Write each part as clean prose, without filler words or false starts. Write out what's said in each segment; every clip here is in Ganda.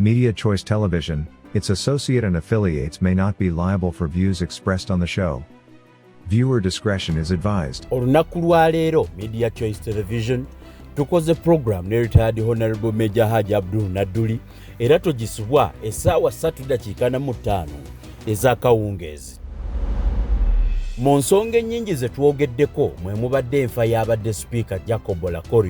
Media Choice Television, its associate and affiliates may not be liable for views expressed on the show. Viewer discretion is advised. Olunaku lwa leero Media Choice Television tukoze program ne retired Honorable Major Hajji Nadduli era togisibwa essaawa 3:45 ez'akawungeezi. Mu nsonga ennyingi ze twogeddeko mwe mubadde enfa y'abadde Speaker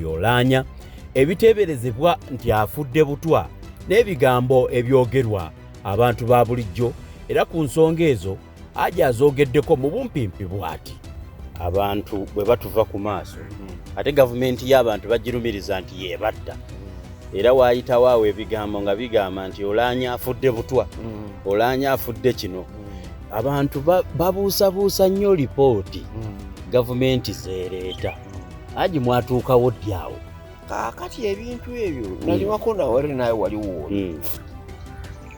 Oulanya, ebiteeberezebwa nti afudde butwa n'ebigambo ebyogerwa abantu ba bulijjo era ku nsonga ezo Hajji azoogeddeko mu bumpimpi bw'ati. Abantu bwe batuva ku maaso ate gavumenti y'abantu bagirumiriza nti yeebatta era waayitawo awo ebigambo nga bigamba nti Oulanya afudde butwa, Oulanya afudde kino. Abantu babuusabuusa nnyo lipooti gavumenti zeereeta. Hajji mwatuukawo ddi awo? Kaakati ebintu ebyo naliwako nawe naye waliwo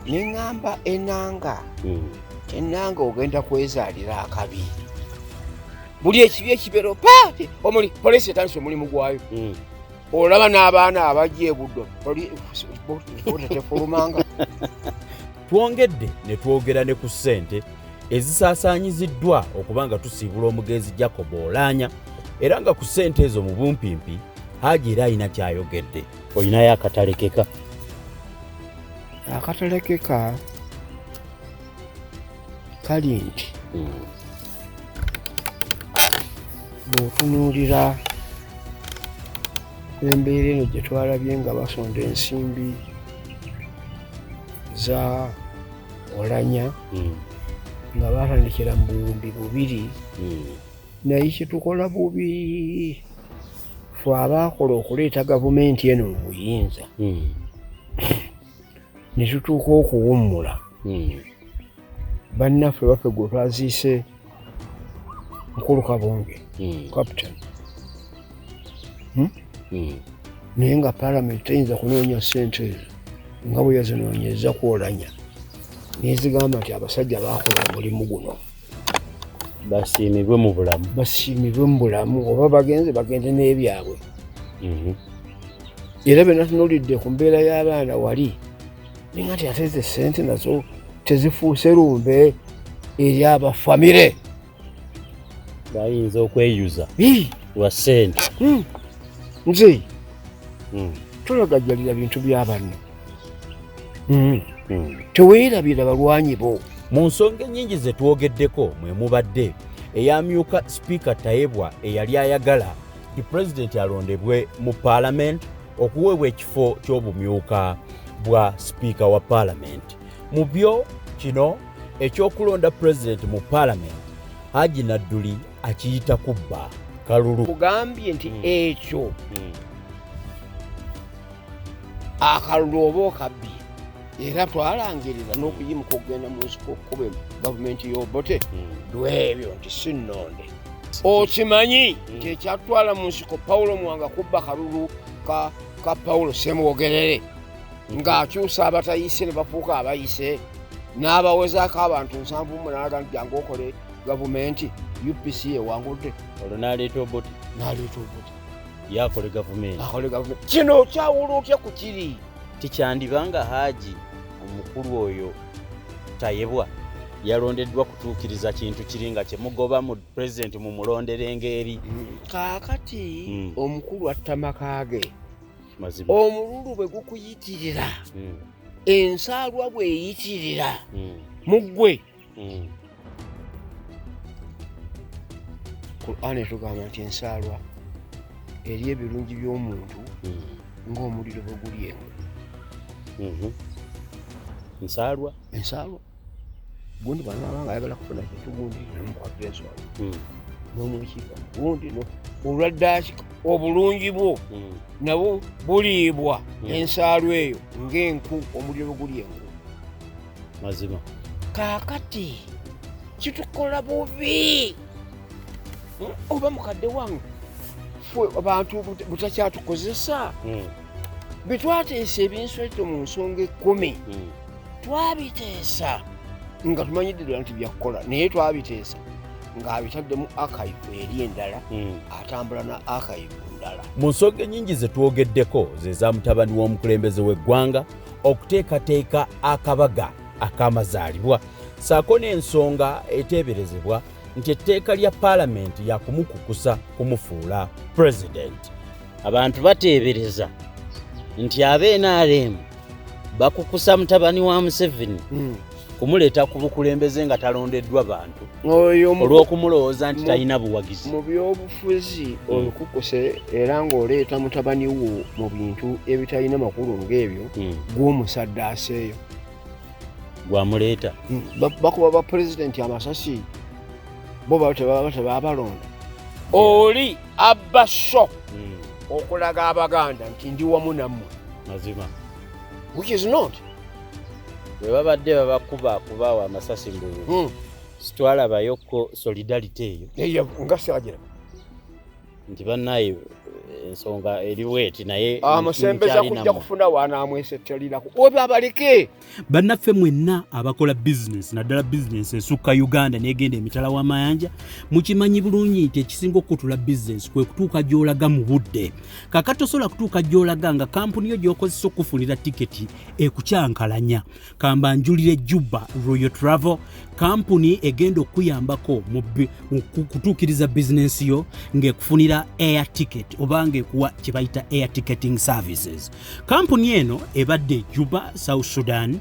neŋŋamba ennanga ennanga ogenda kwezaalira akabi buli ekibi ekibero paati omuli poliisi etandise omulimu gwayo olaba n'abaana abajja ebuddo tetefulumanga. Twongedde ne twogera ne ku ssente ezisaasaanyiziddwa okuba nga tusiibula omugenzi Oulanya era nga ku ssente ezo mu bumpimpi Hajji era alina kyayogedde. Olinayo akatalekeka? Akatalekeka kali nti bw'otunuulira embeera eno gye twalabye nga basonda ensimbi za Oulanya nga batandikira mu 2000 naye kyetukola bubi ffe abaakola okuleeta gavumenti eno mu buyinza ne tutuuka okuwummula bannaffe baffe gwe twaziise Nkulu Kabonge Captain naye nga Parliament teyinza kunoonya ssente ezo nga bwe yazinoonyeza ku Oulanya nezigamba nti abasajja baakola omulimu guno basiimibwe mu bulamu oba bagende n'ebyabwe. Era be natunuulidde ku mbeera y'abaana wali ninga nti ate ze ssente nazo tezifuuse lumbe eri abafamire bayinza okweyuza lwa ssente. Nze tolagajjalira bintu bya banno teweerabira balwanyi bo. Mu nsonga ennyingi ze twogeddeko mwe mubadde eyamyuka Speaker Tayebwa eyali ayagala nti Pulezidenti alondebwe mu Parliament okuweebwa ekifo ky'obumyuka bwa Speaker wa Parliament. Mu byo kino ekyokulonda Pulezidenti mu Parliament Hajji Nadduli akiyita kubba kalulu. Kugambye nti ekyo akalulu oba okabbye era twalangirira n'okuyimuka okugenda mu nsiko okukuba gavumenti y'obote lw'ebyo nti si nnonde. Okimanyi nti ekyatwala mu nsiko Pawulo Mwanga kubba kalulu ka Pawulo Ssemwogerere ng'akyusa abatayise ne bafuuka abayise n'abawezaako abantu 78 nti jangu okole gavumenti UPC ewangudde. Olwo n'aleeta obote yakole gavumenti. Kino kyawula otya ku kiri? Tikyandibanga Hajji omukulu oyo Tayebwa yalondeddwa kutuukiriza kintu kiri nga kyemugoba mu Pulezidenti mu mulondere ngeri. Kaakati omukulu atta maka ge omululu bwe gukuyitirira ensaalwa bweyitirira muggwe. Kur'ani etugamba nti ensaalwa eri ebirungi by'omuntu ng'omuliro bwe guli engwe. Ensaalwa gundi bw'anaabanga ayagala kufuna kintu gundi nomukwatira enswala n'omwekiika gundi olwaddaaki obulungi bwo nabwo buliibwa ensaalwa eyo ng'enku omuliro bwe guli engwe. Mazima kaakati kitukola bubi oba mukadde wange fwe abantu butakyatukozesa bitwateesa ebinsweto mu nsonga 10 twabiteesa nga tumanyidde ddala nti byakukola naye twabiteesa ng'abitadde mu archive eri endala atambula na archive ndala. Mu nsonga ennyingi ze twogeddeko ze za mutabani w'omukulembeze w'eggwanga okuteekateeka akabaga akamazaalibwa ssaako n'ensonga eteeberezebwa nti etteeka lya paalamenti yakumukukusa kumufuula pulezidenti. Abantu bateebereza nti NRM bakukusa mutabani wa Museveni kumuleeta ku bukulembeze nga talondeddwa bantu olw'okumulowooza nti talina buwagizi. Mu byobufuzi olukukuse era ng'oleeta mutabani wo mu bintu ebitalina makulu ng'ebyo gw'omusaddaase eyo gwamuleeta bakuba ba pulezidenti amasasi bo tebabalonda oli abba-so okulaga abaganda nti ndi wamu nammwe mazima, which is not. bwe babadde babakubakubawo amasasi mbulu sitwalabayokko solidarity eyo nga siragira nti bannaye ensonga eriweeti naye amusembeza kujja kufuna wanaamwesettalirako oba abaleke. Bannaffe mwenna abakola bizinesi naddala bizinesi esukka Uganda n'egenda emitala w'amayanja mukimanyi bulungi nti ekisinga okutula bizinesi kwe kutuuka gy'olaga mu budde. Kakati osobola kutuuka gy'olaga nga kampuni yo gy'okozesa okufunira tiketi ekukyankalanya. Kamba njulire Juba Royal Travel kampuni egenda okuyambako mu kutuukiriza bizinesi yo ng'ekufunira air ticket oba ng'ekuwa kye bayita air ticketing services. Kampuni eno ebadde Juba South Sudan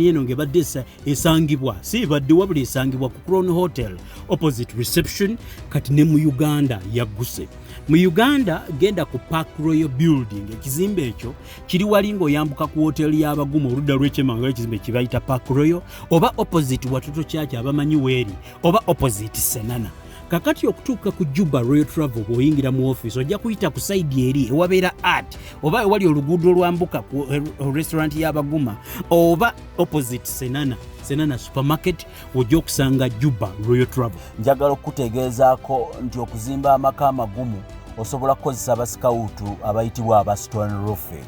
eno ng'ebadde esangibwa si ebadde wabula esangibwa ku Crown Hotel opposite reception kati ne mu Uganda yagguse. Mu Uganda genda ku Park Royal Building ekizimbe ekyo kiri wali ng'oyambuka ku hoteli y'abagumu oludda lw'ekyemanga ekizimbe kye bayita Park Royal oba opposite Watoto Church abamanyi weeri oba opposite Senana. Kakati okutuuka ku Juba Royal Travel bw'oyingira mu office ojja kuyita ku side eri ewabeera art oba ewali oluguudo olwambuka ku restaurant y'abaguma oba opposite Senana supermarket ojja okusanga Juba Royal Travel. Njagala okutegeezaako nti okuzimba amaka amagumu osobola kukozesa abasikawutu abayitibwa aba Stone Roofing.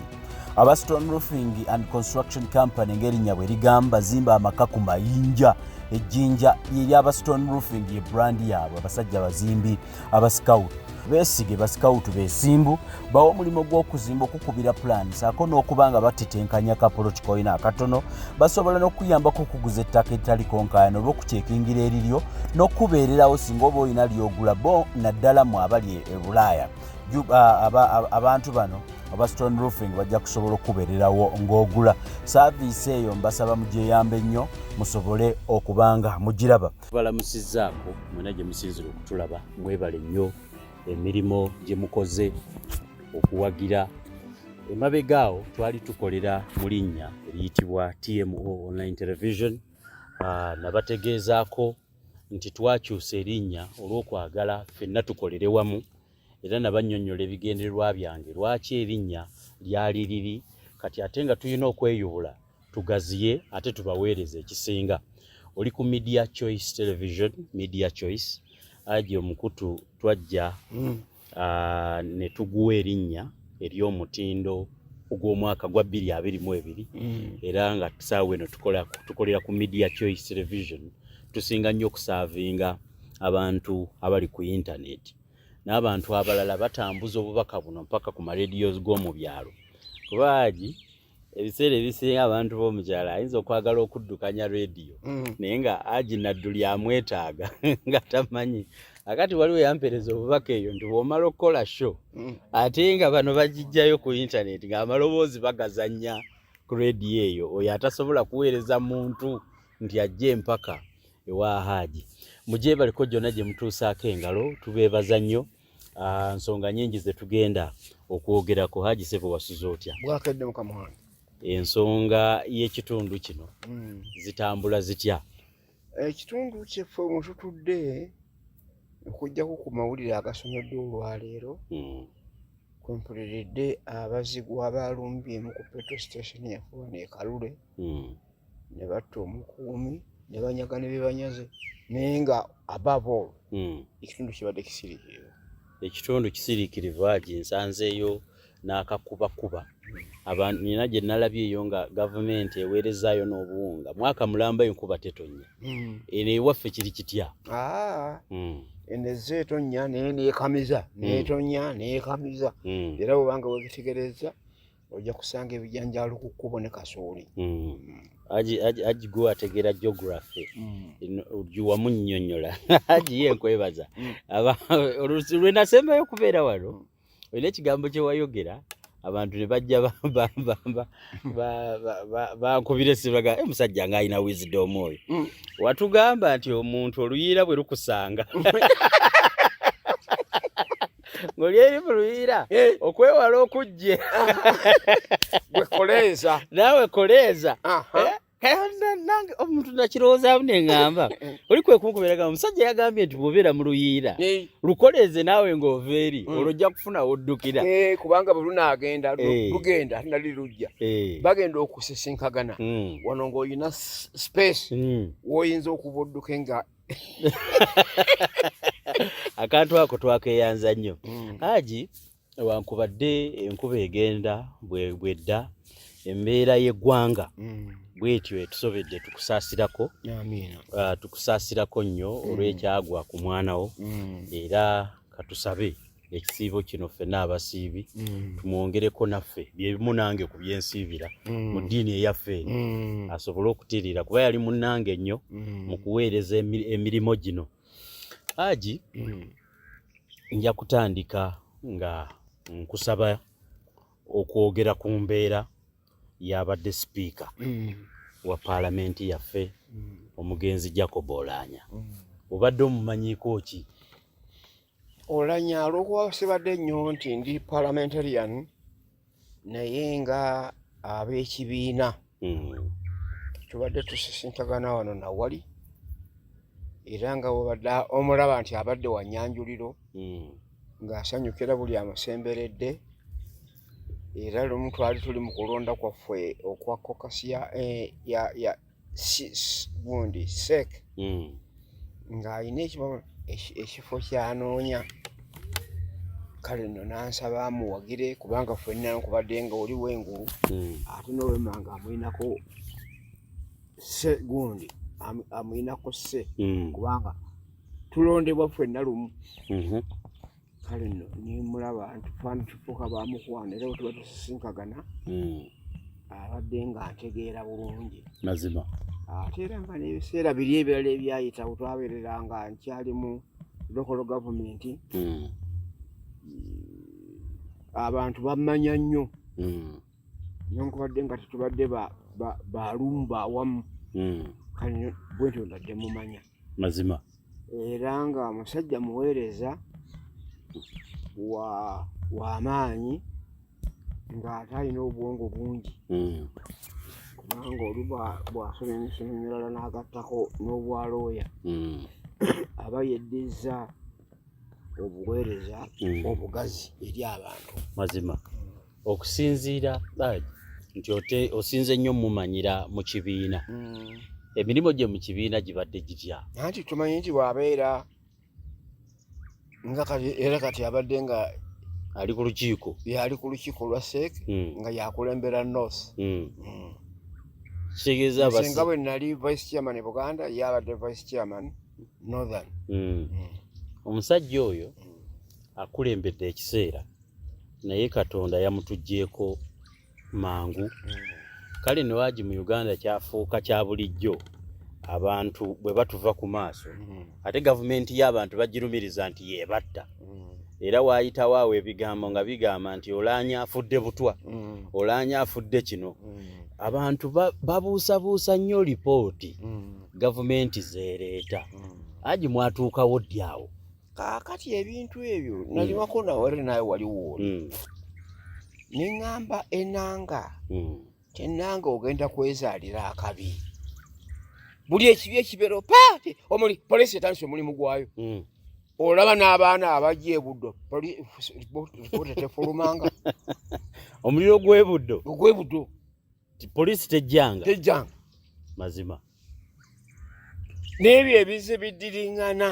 Aba Stone Roofing and Construction Company ng'erinnya bwe ligamba zimba amaka ku mayinja. Ejjinja ly'aba Stone Roofing ye brand yaabwe abasajja bazimbi aba scout beesige ba scout beesimbu bawo omulimu gw'okuzimba okukubira plan ssaako n'okubanga batetenkanya kapoloti koyina akatono basobola n'okuyambako okuguza ettaka eritaliko nkaayana oba okucekingira eriryo n'okubeererawo singa oba olina ly'ogula bo naddala mu abali e Bulaaya. Abantu bano aba Stone Roofing bajja kusobola okubeererawo ng'ogula saaviisi eyo mbasaba mugyeyambe nnyo musobole okubanga mugiraba. Balamusizzaako mwena gye musinzira okutulaba mwebale nnyo emirimu gye mukoze okuwagira. Emabegaawo twali tukolera mu linnya eriyitibwa TMO Online Television nabategeezaako nti twakyusa erinnya olw'okwagala ffenna tukolere wamu era nabannyonnyola ebigendererwa byange lwaki erinnya lyali liri kati ate nga tulina okweyubula tugaziye ate tubaweereza ekisinga. Oli ku Media Choice Television, Media Choice Hajji omukutu twajja ne tuguwa erinnya ery'omutindo ogw'omwaka gwa 2022 era nga tusaawa eno tukolera ku Media Choice Television tusinga nnyo okusaavinga abantu abali ku internet n'abantu abalala batambuza obubaka buno mpaka ku marediyo g'omu byalo. Kuba Hajji ebiseera ebisinga abantu b'omukyala ayinza okwagala okuddukanya rediyo naye nga Hajji Nadduli amwetaaga nga tamanyi. Akati waliwo yampereza obubaka eyo nti bw'omala okukola show ate nga bano bagijjayo ku internet ng'amaloboozi bagazannya ku rediyo eyo oyo atasobola kuweereza muntu nti ajje mpaka ewa Hajji. Mugyebaliko gyonna gye mutuusaako engalo tubeebaza nnyo. Nsonga nnyingi ze tugenda okwogerako. Hajji Ssebo wasuza otya? Bwakedde mukama wange. Ensonga y'ekitundu kino zitambula zitya? Ekitundu kyeffe mwe tutudde okuggyako ku mawulire agasomeddwa olwaleero kwempuliridde abazigu abaalumbyemu ku petrol station yaffe wano e Kalule ne batta omukuumi ne banyaga ne bebanyaze naye nga above all ekitundu kibadde kisiriikirivu. Ekitundu kisiriikirivu Hajji nsanzeeyo n'akakubakuba. Abantu nina gye nalabyeyo nga gavumenti eweerezaayo n'obuwunga mwaka mulamba enkuba tetonnya. Eno ewaffe kiri kitya? Eneze etonnya naye neekamiza neetonnya neekamiza era bwobanga wegitegereza ojja kusanga ebijanjaalo ku kkubo ne kasooli. Hajji gwe ategeera geography wamunnyonnyola. Hajji ye nkwebaza oluusi lwe nasembayo okubeera wano olina ekigambo kye wayogera abantu ne bajja bankubira esibaga musajja ng'alina wisdom oyo watugamba nti omuntu oluyiira bwe lukusanga ng'oli eri mu luyiira okwewala okujje gwe koleeza naawe koleeza nange omuntu nakirowoozamu ne ŋŋamba oli kwe kumukubiraga omusajja yagambye nti bw'obeera mu luyiira lukoleeze naawe ng'ova eri olwojja kufuna woddukira kubanga bwe lunaagenda lugenda nali lujja bagenda okusisinkagana wano ng'olina space w'oyinza okuba odduke nga akantu ako twakeeyanza nnyo. Hajji wankubadde enkuba egenda bw'edda embeera y'eggwanga bwetyo etusobedde tukusaasirako tukusaasirako nnyo olw'ekyagwa ku mwana wo era katusabe ekisiibo kino ffenna abasiibi tumwongereko naffe byebimu nange ku byensiibira mu ddiini eyaffe eno asobole okutirira kuba yali munnange nnyo mu kuweereza emirimu gino. Hajji nja kutandika nga nkusaba okwogera ku mbeera y'abadde sipiika wa paalamenti yaffe omugenzi Jacob Oulanya. Obadde omumanyiiko ki? Oulanya olw'okuba sibadde nnyo nti ndi parliamentarian naye nga ab'ekibiina tubadde tusisinkagana wano nawali era nga bw'obadde omulaba nti abadde wa Nnyanjuliro ng'asanyukira buli amusemberedde era lumu twali tuli mu kulonda kwaffe okwa kokasiya ya gundi SEC ng'alina ekifo ky'anoonya kale nno nansaba amuwagire kubanga ffenna nkubadde nga oli w'engulu ate n'owemmanga amuyinako gundi amuyinako sse kubanga tulondebwa ffenna lumu kale nno nimulaba ntufaana tufuuka bamukwana era bwe tuba tusisinkagana abadde nga ntegeera bulungi mazima ate era nga n'ebiseera biri ebirala ebyayitawo twabeerera nga nkyali mu local government abantu bammanya nnyo nenkubadde nga tetubadde balumba awamu kale bwentyo ndadde mumanya mazima era nga musajja muweereza w'amaanyi ng'ate alina obwongo bungi kubanga oli bw'asoma emisomo emirala n'agattako n'obwalooya aba yeddizza obuweereza obugazi eri abantu mazima okusinziira nti osinze nnyo mumanyira mu kibiina emirimu gye mu kibiina gibadde gitya anti tumanyi nti bw'abeera nga kati abadde nga ali ku lukiiko yali ku lukiiko lwa SEC nga yakulembera North kitegeeza singa bwe nali vice chairman e Buganda yabadde vice chairman Northern omusajja oyo akulembedde ekiseera naye Katonda yamutuggyeko mangu kale ne Hajji mu Uganda kyafuuka kya bulijjo abantu bwe batuva ku maaso ate gavumenti y'abantu bagirumiriza nti yeebatta era waayitawo awo ebigambo nga bigamba nti Oulanya afudde butwa Oulanya afudde kino abantu babuusabuusa nnyo lipooti gavumenti zeereeta Hajji mwatuukawo ddi awo kaakati ebintu ebyo nalimako nawere naye waliwo neŋŋamba ennanga kyennanga ogenda kwezaalira akabi buli ekibi ekibeero paati omuli poliisi etandise omulimu gwayo olaba n'abaana abajja ebuddo ripoota tefulumanga omuliro gw'ebuddo poliisi tejjanga mazima n'ebyo ebize biddiriŋŋana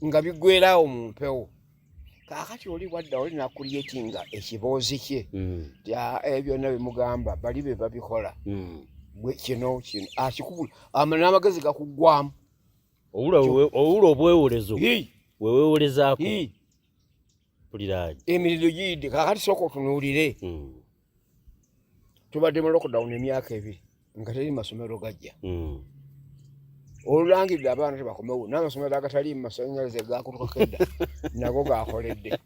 nga biggweerawo mu mpewo kaakati oli wadda oli nakuliyetinga ekiboozi kye byonna bimugamba bali be babikola kino akikubula n'amagezi gakuggwamu owula obwewolezo wewewolezaako emiriro giyidde kaakati sooka otunuulire tubadde mu lockdown emyaka 2 nga teri masomero gajja olulangirira abaana tebakomewo n'amasomero agatali mu masannyalaze gakutuka kedda nago gakoledde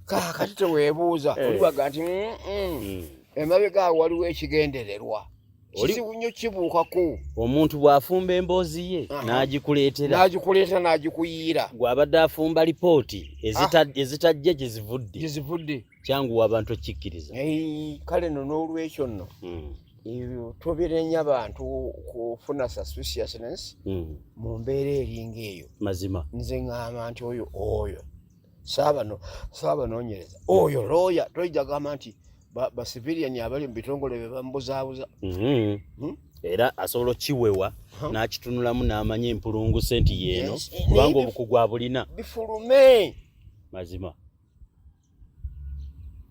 kaakati teweebuuza olibaga nti emabega awo waliwo ekigendererwa kizibu nnyo kibuukako omuntu bw'afumba emboozi ye n'agikuleetera n'agikuyiira gw'abadde afumba lipooti ezitajja gye zivudde kyanguwa abantu okikkiriza kale nno n'olwekyo nno tubire nnyo abantu kufuna suspiciousness mu mbeera eringa eyo mazima nze ŋŋamba nti oyo saabanoonyereza oyo looya toyija gamba nti basiviliani abali mu bitongole be bamubuzaabuza era asobola okkiwewa n'akitunulamu n'amanya empulungu senti yeeno kubanga obukugu abulina bifulume mazima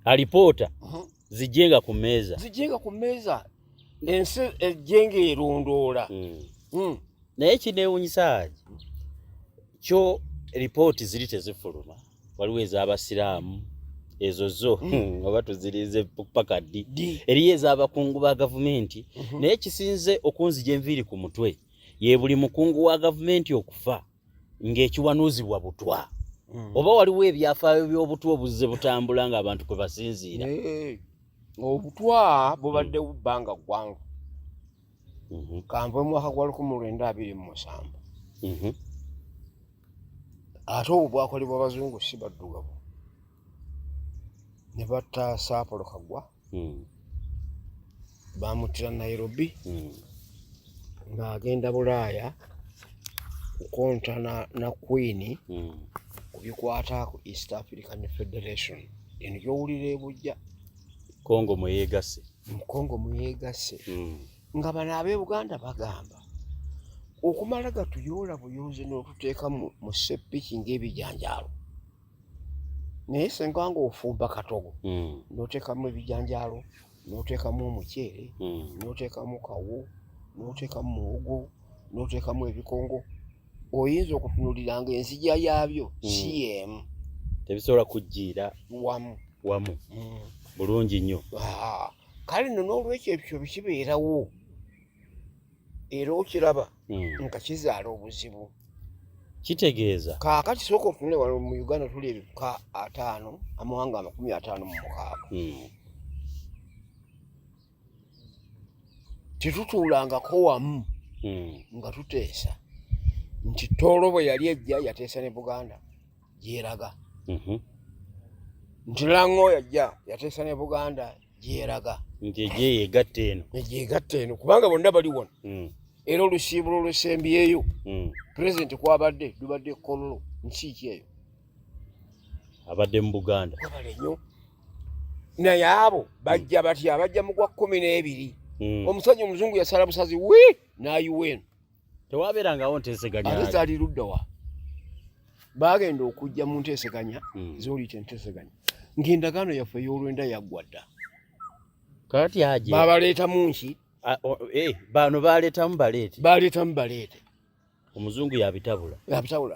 alipoota zijjenga ku mmeeza ensi ejjenga erondoola naye kineewunyisa kyo lipooti ziri tezifuluma waliwo ez'abasiraamu ezo zo oba tuzirize paka ddi eriyo ez'abakungu ba gavumenti naye kisinze okunzija enviiri ku mutwe ye buli mukungu wa gavumenti okufa ng'ekiwanuuzibwa butwa oba waliwo ebyafaayo by'obutwa obuzze butambula ng'abantu kwe basinziira obutwa bubadde bubbanga ggwanvu kanve mwaka gwa 1927 ate obwo bwakolebwa abazungu si baddugavu ne batta Ssaako Kagwa bamuttira Nairobi ng'agenda Bulaaya kukontana na Queen ku bikwata ku East African Federation eno gy'owulira ebujja Kongo mweyeegase nga bano ab'Ebuganda bagamba okumala gatuyoola buyoozi n'otuteeka mu seppiki ng'ebijanjaalo naye senga nga ofumba katogo n'oteekamu ebijanjaalo n'oteekamu omuceere n'oteekamu kawo n'oteekamu muwogo n'oteekamu ebikongo oyinza okutunulira nga enzija yaabyo cm tebisobola kujjiira wamu bulungi nnyo kale nno n'olwekyo ebyo bikibeerawo era okiraba nga kizaala obuzibu kitegeeza kaakati sooka otunule wano mu Uganda tuli ebika 5 amawanga 56 tetutuulangako wamu nga tuteesa nti Tooro bwe yali ejja yateesa ne Buganda gyeraga nti Lango yajja yateesa ne Buganda gyeraga nti egyeyegatta eno kubanga bonna bali wano era olusiibulo olwesembyeyo pulezidenti kwabadde lubadde Kololo nsi ki eyo abadde mu Buganda kwabale nnyo naye abo bajja batya bajja mu gwa 12 omusajja omuzungu yasala busazi n'ayuweno tewabeerangawo nteeseganya ate zaali ludda wa baagenda okujja mu nteeseganya z'oliyita enteeseganya ng'endagaano yaffe ey'olwenda yaggwa dda kati Hajji babaleetamu nki bano baleetamu baleete omuzungu yabitabula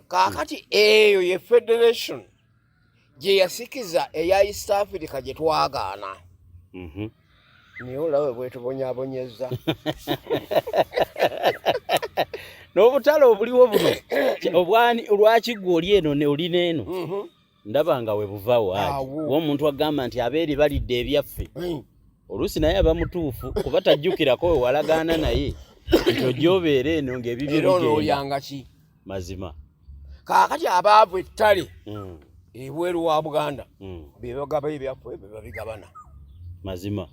kaakati eyo ye federation gye yasikiza eya East Africa gye twagaana naye olawe bwetubonyaabonyezza n'obutale obuliwo buno olwakiggwa oli eno ne olina eno ndaba nga we buvaawo w'omuntu agamba nti abeeri balidde ebyaffe oluusi naye aba mutuufu kuba tajjukirako we walagaana naye nti ojja obeera eno ng'ebibyo bigenda ki mazima kaakati abaavu ettale ebweru wa Buganda be bagaba ebyaffe be babigabana mazima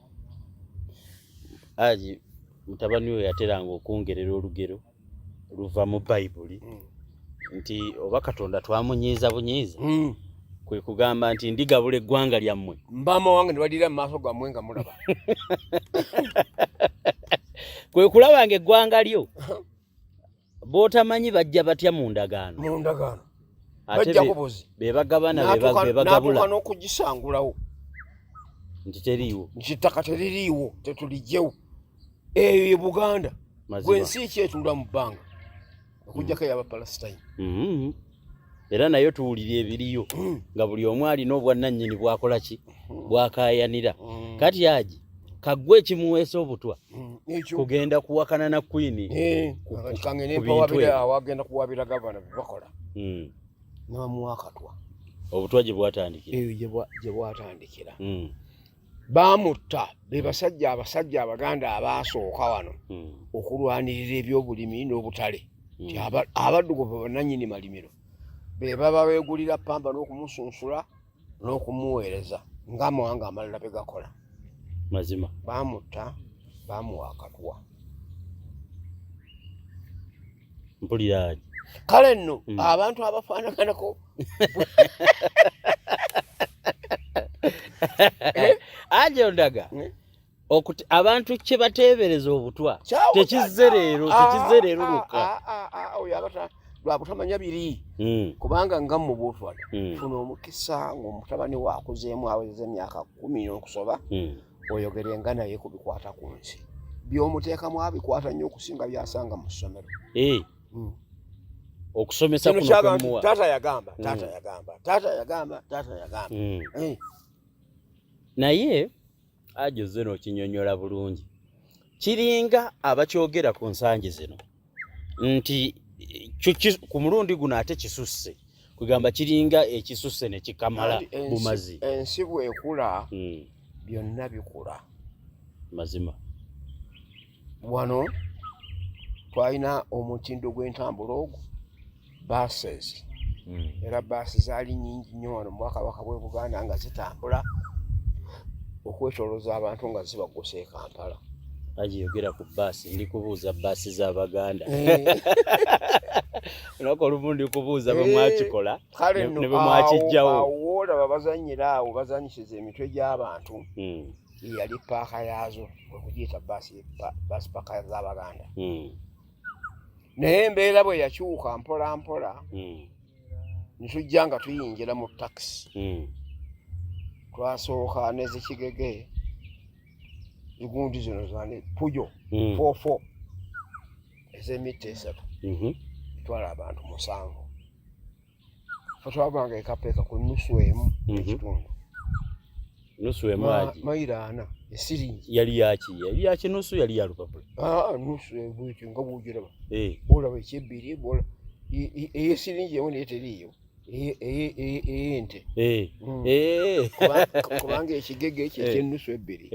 Hajji mutabani we yateranga okwongerera olugero luva mu Bayibuli nti oba Katonda twamunyiiza bunyiiza kwe kugamba nti ndigabula eggwanga lyammwe mbama wange ne badira mu maaso gammwe nga mulaba kwe kulaba ng'eggwanga lyo b'otamanyi bajja batya mu ndagaano bajja kubuzi be bagabana be bagabula n'atuuka n'okugisangulawo nti teriiwo nti ettaka teririiwo tetulijjewo eyo ye Buganda gwensi ki etuula mu bbanga okugjako ey'Abapalesitine era nayo tuwulira ebiriyo nga buli omu alina obwannannyini bwakola ki bwakaayanira kati Hajji kagwe kimuweesa obutwa ekyo kugenda kuwakana na Queen kange nempawabira awagenda kuwabira gavana bakola nabamuwa akatwa obutwa gye bwatandikira eyo gye bwatandikira baamutta be basajja abaganda abaasooka wano okulwanirira ebyobulimi n'obutale abaddugavu bannannyini malimiro be baba beegulira pamba n'okumusunsula n'okumuweereza ng'amawanga amalala be gakola mazima baamutta bamuwa akatwa mpulira kale nno abantu abafaanaganako aje ondaga okuti abantu kye bateebereza obutwa tekizze leero luka oyo abata lwabutamanya biri kubanga nga mu butwala funa omukisa ng'omutabani waakuzeemu aweza emyaka 10 n'okusoba oyogerenga naye ku bikwata ku nsi by'omuteekamu abikwata nnyo okusinga byasanga mu ssomero okusomesa kuno kwemuwa taata yagamba naye ajoze n'okinyonyola bulungi kiringa abakyogera ku nsangi zino nti ku mulundi guno ate kisusse kugamba kiringa ekisusse ne kikamala bumazi ensi bwekula byonna bikula mazima wano twalina omutindo gw'entambula ogwo buses era baasi zaali nyingi nnyo wano mu bwakabaka bw'e Buganda nga zitambula okwetolooza abantu nga zibagusa e Kampala agiyogera ku baasi ndi kubuuza baasi z'Abaganda olwako olumu ndi kubuuza bwe mwakikola ne bwe mwakijjawo awo olaba bazannyira awo bazanyisiza emitwe gy'abantu yali paaka yaazo okugiyita baasi paaka z'Abaganda naye embeera bwe yakyuka mpola mpola ne tujja nga tuyingira mu takisi twasooka n'ezikigege zigundi zino zane pujo 44 ez'emita 3 twala abantu 7 fatwabanga ekapeeka ku nusu emu ekitundu nusu emu aji mayira 4 esiringi yali yaki nusu yali ya lupapula nusu ebwiti nga bwogiraba olaba ekyebbiri bola eyesiringi emu naye teriiyo eyente kubanga ekigege ekyo ekyenusu ebbiri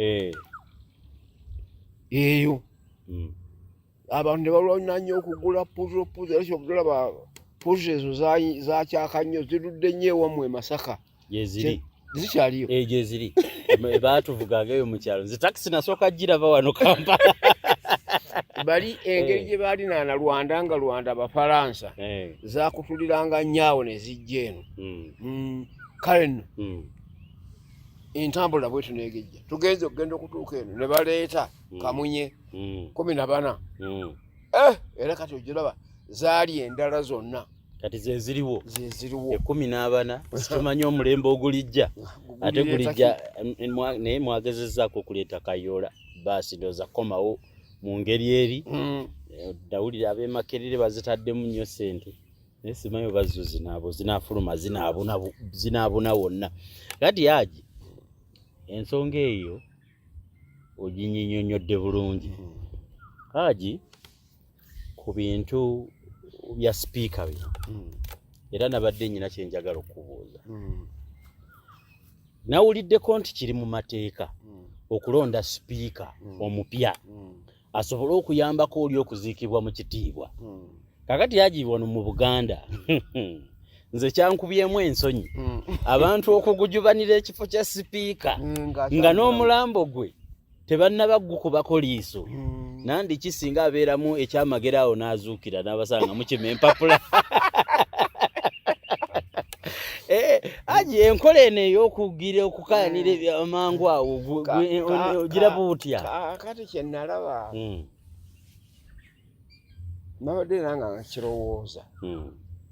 eyo abantu ne balwana nnyo okugula puzo era kyokugulaba puzo ezo zakyaka nnyo zirudde nnyo ewammwe Masaka zikyaliyo gye ziri baatuvugangayo mu kyalo nze takisi nasooka giraba wano Kampala bali engeri gye baali naana Lwanda nga Lwanda Abafalansa zakutuliranga nnyo ne zijja eno kale nno entambula bwetu neegejja tugenze okugenda okutuuka eno ne baleeta kamunye 14 era kati ogiraba zaali endala zonna kati zeziriwo 14 situmanyi omulembe ogulijja ate gulijja naye mwagezezzaako okuleeta kayola baasi ndoza komawo mu ngeri eri dawulira ab'Emakerere bazitaddemu nnyo ssente naye simanyi oba zo zinaabo zinafuluma zinaabuna wonna kati Hajji ensonga eyo oginyinyonnyodde bulungi Hajji ku bintu bya sipiika bino era nabadde nnyina kyenjagala okubuuza nawuliddeko nti kiri mu mateeka okulonda sipiika omupya asobole okuyambako oli okuziikibwa mu kitiibwa kakati Hajji wano mu Buganda nze kyankubyemu ensonyi abantu okugujubanira ekifo kya sipiika nga n'omulambo gwe tebannaba gukubako liiso nandi kisinga abeeramu ekyamagera awo n'azuukira n'abasanga mukima empapula Hajji enkola eno ey'okugira okukayanira ebyamangu awo ogiraba otya kati kye nalaba nabadde nanga nkirowooza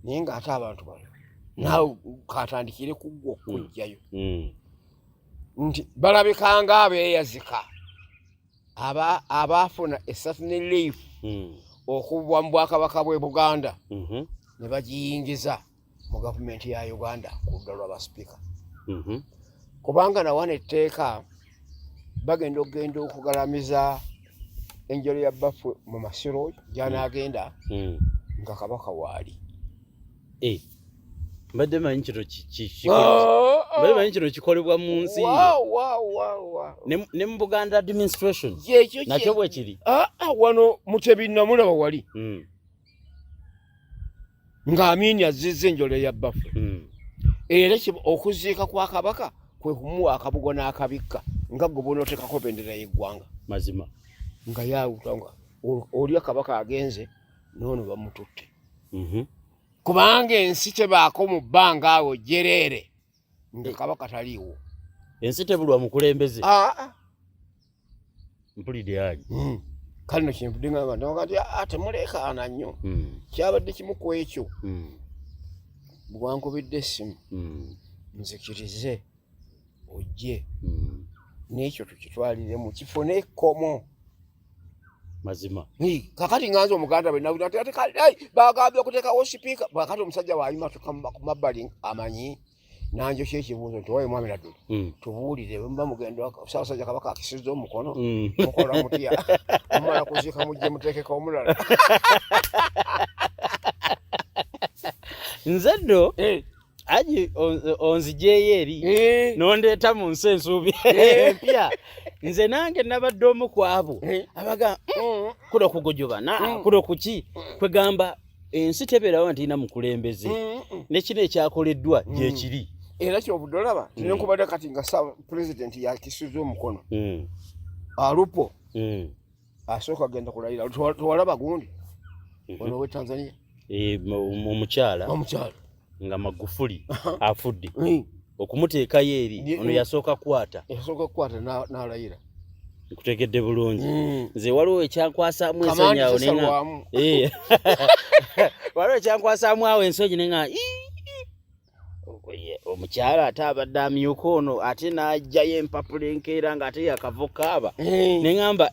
naye ng'ate abantu bano naawe katandikire kuggwa okujjayo nti balabikanga abeeyazika abaafuna essasine leave okubwa mu Bwakabaka bw'e Buganda ne bagiyingiza mu gavumenti ya Uganda ku ludda lw'abasipiika kubanga nawana etteeka bagenda okugalamiza enjolo ya baffe mu masiro gy'anaagenda nga kabaka waali. Mbadde manyi kino kikolebwa mu nsi ne mu Buganda administration nakyo bwe kiri. Wano Mutebinamulaba wali ng'Amini azizza enjolo ya baffe era okuziika kwa kabaka kwe kumuwa akabugo n'akabikka nga gwe bw'onooteekako bendera y'eggwanga. Mazima nga yaawutanga oli kabaka agenze noono bamututte. Kubanga ensi tebaako mu bbanga awo jereere nga kabaka taliiwo. Ensi tebulwa mukulembeze. Mpulidde Hajji. Kale no kintu ndingamba nti temuleekaana nnyo. Kyabadde kimu ku ekyo. Bwankubidde essimu nzikirize ojje n'ekyo tukitwalire mu kifo n'ekkomo. Mazima. Kakati nganze omuganda bwe nawulira ati bagambye okuteekawo sipiika bakati omusajja waayimatuka mu mabbali amanyi nanjo kyekibuuzo nti wayi mwami Nadduli tubuulire bwe muba mugenda Ssaabasajja Kabaka akisizza omukono mukola mutya mumala kuziika mujje muteekeko omulala. Nze nno Hajji onzijeeyo eri n'ondeeta mu nsi ensuubi empya. Nze nange nabadde omu ku abo abaga kuno kugojobana kuno kuki kwegamba ensi tebeerawo nti ina mukulembeze ne kino ekyakoleddwa gye kiri. Era kyobudde olaba tinenkubadde kati nga pulezidenti yakisizza omukono alupo asooka agenda kulayira tewalaba gundi ono owe Tanzania omukyala nga Magufuli afudde okumuteekayo eri ono yasooka kukwata n'alayira. Nkutegedde bulungi. Nze waliwo ekyankwasaamu ensonyi awo nenga waliwo ekyankwasaamu awo ensonyi nenga omukyala ate abadde amyuka ono ate n'ajjayo empapula enkeera ng'ate yakavokaaba neŋŋamba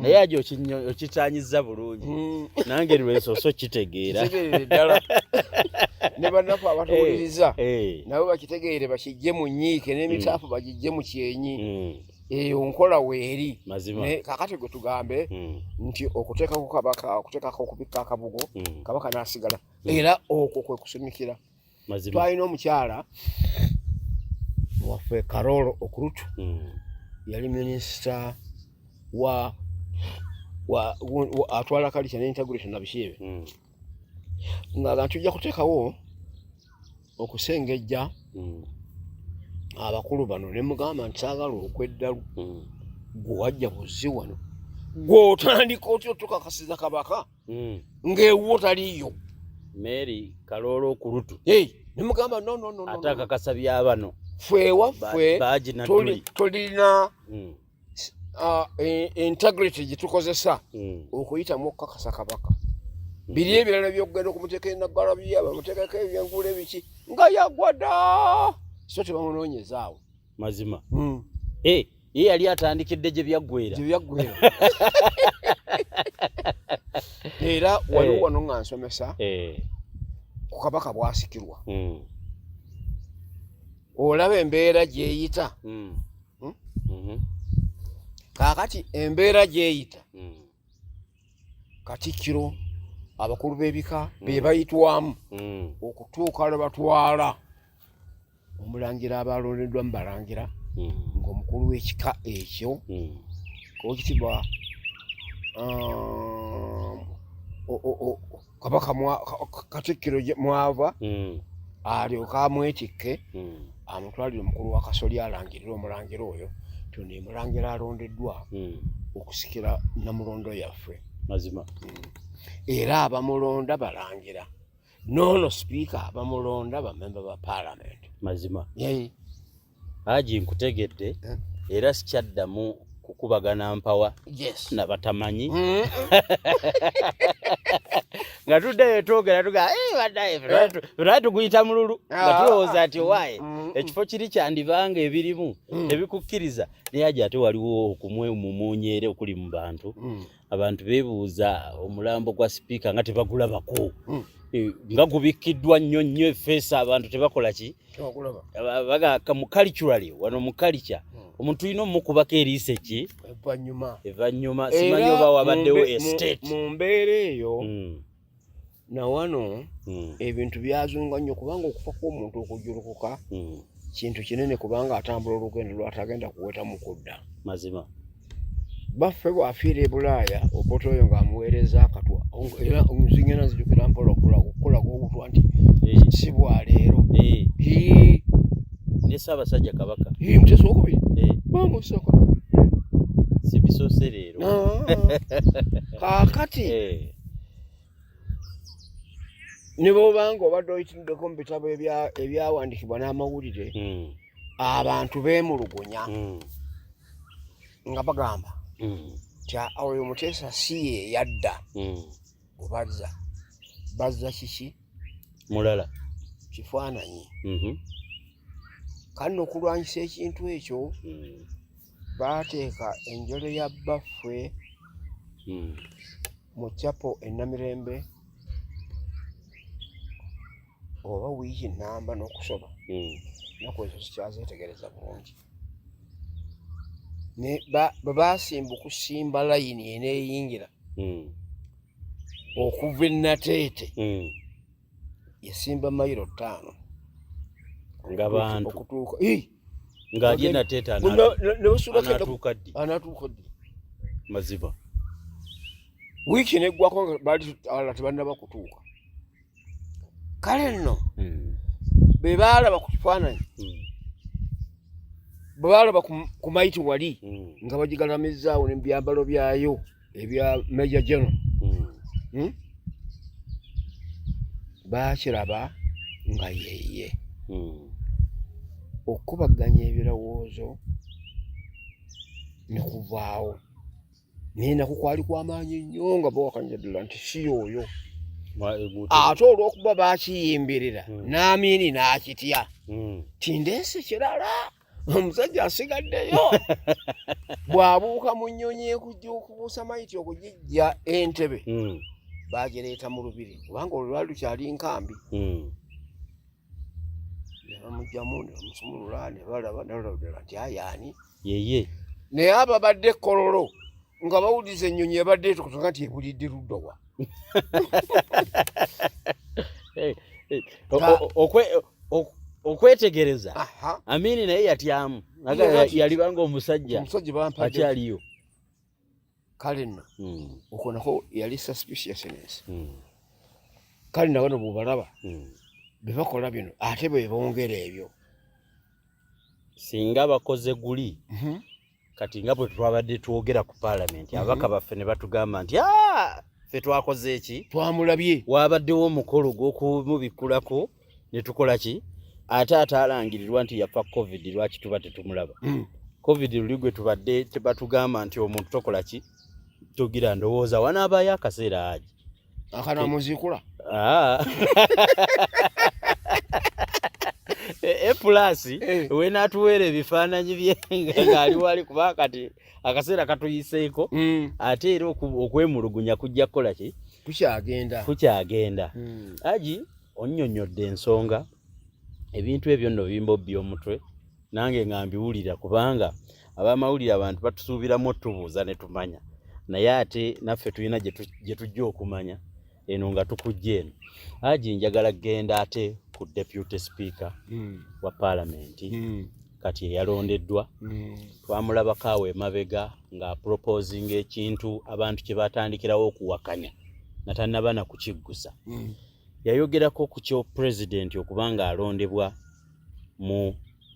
naye ajo okitaanyizza bulungi nange lwensooso kitegeera ddala ne bannaffe abatuwuliriza nabo bakitegeere bakijje mu nnyiike n'emitaafu bagijje mu kyenyi. Eyo nkola weeri. Kakati gwe tugambe nti okuteekako kabaka okuteekako okubikka akabugo kabaka n'asigala era okwo kwe kusumikira. Twalina omukyala waffe Karolo Okurutu yali minisita atwala culture n'integration na bisiebe nga tujja kuteekawo okusengejja abakulu bano ne mugamba nti saagala okweddalu gwe wajja buzzi wano gw'otandika otya otukakasiza kabaka ng'ewo taliyo. Mary Karolo Okurutu ne mugamba no ate akakasa byabano ffe waffe tulina integrity gye tukozesa okuyitamu okukakasa kabaka. Biri ebirala by'okugenda okumuteeka enaggala byaba muteekako ebyengula ebiki nga yagwada so tebamunoonyezaawo. Mazima. Ye yali atandikidde gye byaggwera. Era waliwo wano nga nsomesa ku kabaka bwasikirwa olaba embeera gyeyita. Kaakati embeera gyeyita Katikkiro abakulu b'ebika be bayitwamu okutuuka lwe batwala omulangira abalondeddwa mu balangira ng'omukulu w'ekika ekyo Oweekitiibwa kabaka Katikkiro mwava alyoka amwetikke amutwalire omukulu wa Kasolya alangirira omulangira oyo tone mulangira alondeddwa okusikira Namulondo yaffe. Mazima. Era abamulonda balangira nono speaker abamulonda bamemba ba parliament. Mazima. Hajji nkutegedde era sikyaddamu kukubagana mpawa nabatamanyi nga tuddeyo twogera tuguyita mululu nga tulowooza ati owaaye ekifo kiri kyandibanga ebirimu ebikukkiriza naye Hajji ate waliwo okumwemumuunyeera okuli mu bantu abantu beebuuza omulambo gwa sipiika nga tebagulabako nga gubikkiddwa nnyo effeesa abantu tebakola ki baga mu culturally wano mu culture omuntu ino mukubako eriise ki evanyuma simanyi oba wabaddewo estate mu mbeera eyo na wano ebintu byazunga nnyo kubanga okufa kw'omuntu okujulukuka kintu kinene kubanga atambula olugendo lwatagenda kuweta mu kudda mazima baffe bw'afiira e Bulaaya oboto oyo ng'amuweereza akatwa era zingena nzijukira mpola okukola kw'obutwa nti si bwaleero ne Ssaabasajja Kabaka mutesa okubiri bamusako si bisoose leero kaakati ne bw'obanga obadde oyitiriddeko mu bitabo ebyawandiikibwa n'amawulire abantu beemulugunya nga bagamba nti oyo Muteesa si ye yadda bazza kiki mulala kifaananyi kale okulwanyisa ekintu ekyo baateeka enjole ya baffe mu kyapo ennamirembe oba wiiki nnamba n'okusoba naku ezo sikyazeetegereza bulungi bwe baasimba okusimba layini eneeyingira okuva ennateete yasimba mayiro 5 nga bantu okutuuka ng'ali ennateete anatuuka ddi maziba wiiki neggwako nga baali tebannaba kutuuka kale nno be baalaba ku kifaananyi bwe baalaba ku maiti wali nga bagigalamizaawo ne byambalo byayo ebya Major General baakiraba nga yeye okubaganya ebirowoozo ne kuvaawo naye nako kwali kw'amaanyi nnyo nga bawakanya ddala nti si oyo ate olw'okuba baakiyimbirira n'Amiini n'akitya tindeese kirala omusajja asigaddeyo bw'abuuka mu nnyonyi ekujja okubuusa mayiti okugijja Entebbe baagireeta mu lubiri kubanga olwo lwali lukyali nkambi ne bamugyamu ne bamusumulula ne balaba ddala nti ayaani yeye naye ababadde Kololo nga bawuliza ennyonyi ebadde etokotoka nti ebulidde ludda wa okwetegereza Amiini naye yatyamu yalibanga omusajja akyaliyo kale nno okwo nako yali suspiciousness kale na bano bw'obalaba be bakola bino ate bwe bongera ebyo singa bakoze guli kati nga bwe twabadde twogera ku paalamenti abaka baffe ne batugamba nti ffe twakoze eki twamulabye wabaddewo omukolo gw'okumubikkulako ne tukola ki ate alangirirwa nti yafa covid lwaki tuba tetumulaba covid luli gwe tubadde tebatugamba nti omuntu tokola ki tugira ndowooza wanaabayo akaseera Hajji akanamuzikula epulasi wenaatuweera ebifaananyi bye ng'ali wali kuba kati akaseera katuyiseeko ate era okwemulugunya kujja kukola ki kukyagenda Hajji onnyonnyodde ensonga ebintu ebyo nno bimbobbi omutwe nange nga mbiwulira kubanga abamawulire abantu batusuubiramu otubuuza ne tumanya naye ate naffe tulina gye tujja okumanya eno nga tukujja eno Hajji njagala kgenda ate ku deputy speaker wa paalamenti kati eyalondeddwa twamulabako awo emabega ng'aproposinga ekintu abantu kye batandikirawo okuwakanya natannaba na kukiggusa yayogerako ku kyo pulezidenti okuba ng'alondebwa mu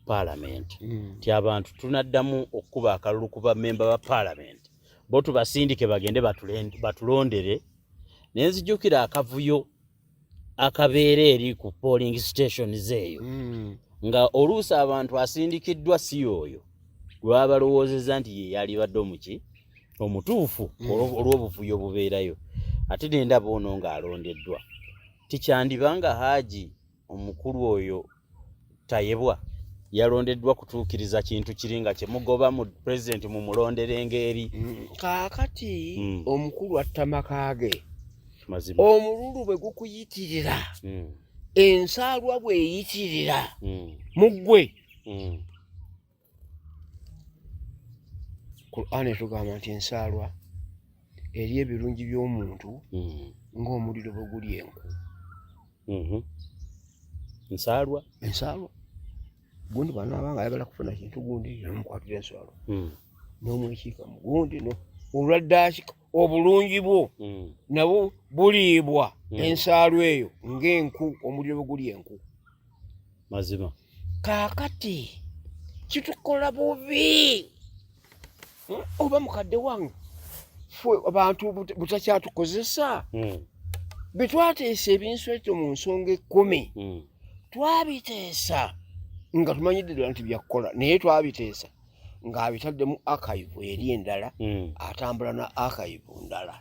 paalamenti nti abantu tunaddamu okuba akalulu ku bammemba ba paalamenti bo tubasindike bagende batulondere naye nzijukira akavuyo akabeera eri ku polling stations eyo nga oluusi abantu asindikiddwa si oyo gwe balowoozezza nti ye yalibadde omuki omutuufu olw'obuvuyo obubeerayo ate nendaba ono ng'alondeddwa tikyandibanga Hajji omukulu oyo Tayebwa yalondeddwa kutuukiriza kintu kiri nga kyemugoba mu pulezidenti mumulondere engeri kaakati omukulu atta maka ge omululu bwe gukuyitirira ensaalwa bweyitirira muggwe Qur'an etugamba nti ensaalwa eri ebirungi by'omuntu ng'omuliro bwe guli enku. Ensaalwa gundi bw'anaabanga ayagala kufuna kintu gundi n'omukwatira ensaalwa n'omwekiika mu gundi olwaddaaki obulungi bwo nabwo buliibwa ensaalwa eyo ng'enku, omuliro bwe guli enku. Mazima. Kaakati kitukola bubi oba mukadde wange ffe abantu butakyatukozesa betwateesa ebinsweto mu nsonga 10 twabiteesa nga tumanyidde ddala nti byakukola naye twabiteesa ng'abitadde mu archive eri endala atambula na archive ndala.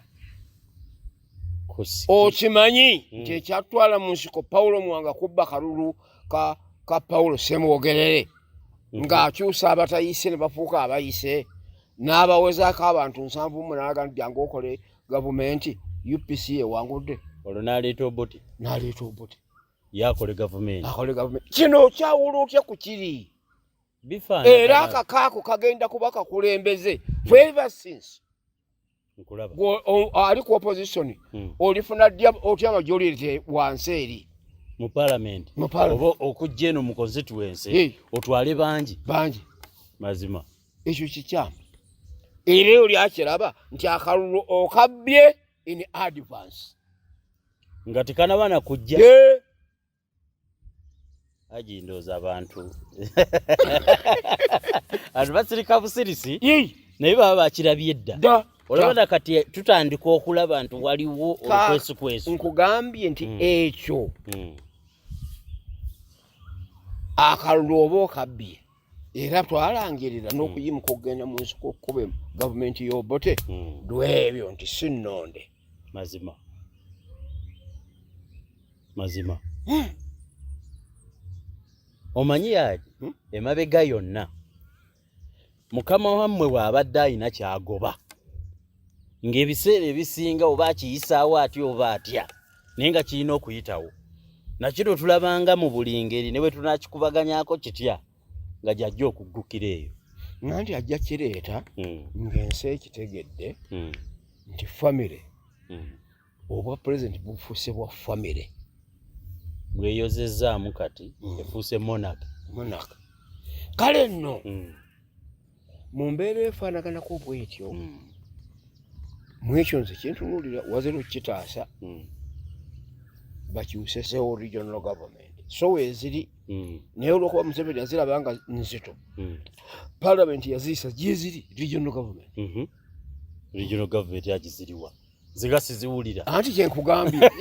Okimanyi nti ekyatwala mu nsiko Pawulo Mwanga kubba kalulu ka Pawulo Semwogerere ng'akyusa abatayise ne bafuuka abayise n'abawezaako abantu 7 n'alaga nti jangu okole gavumenti UPC ewangudde. Olwo n'aleeta obuti. Yakole gavumenti. Kino kyawula otya ku kiri? Era akakaako kagenda kuba kakulembeze ever since. Ali ku opposition olifuna dya otya majority wansi eri mu parliament oba okujja eno mu constituency otwale bangi. Mazima. Ekyo kikyamu. Era eyo lyakiraba nti akalulu okabbye in advance nga tekanaba na kujja. Hajji ndooza abantu basirika busirisi naye baba bakirabye edda. Olabona kati tutandika okulaba nti waliwo okwesukwesu. Nkugambye nti ekyo akalulu oba okabbye era twalangirira n'okuyimuka okugenda mu nsiko okkuba gavumenti y'obote lw'ebyo nti si nnonde. Mazima. Omanyi Hajji emabega yonna mukama wammwe bw'abadde alina kyagoba ng'ebiseera ebisinga oba akiyisaawo atya oba atya naye nga kirina okuyitawo. Nakiro tulabanga mu buli ngeri ne bwe tunaakikubaganyaako kitya nga gy'ajja okuggukira eyo. Nanti ajja kireeta ng'ensi ekitegedde nti famire obwa pulezidenti bufuuse bwa famire. Bweyozezzaamu kati efuuse monarch. Kale nno mu mbeera efaanaganako bw'etyo mwekyo nze kyentunuulira wazira okukitaasa bakyusesewo regional government so weeziri naye olw'okuba Museveni yaziraba nga nzito parliament yaziyisa gyeziri regional government yagiziriwa ziga siziwulira anti kyenkugambye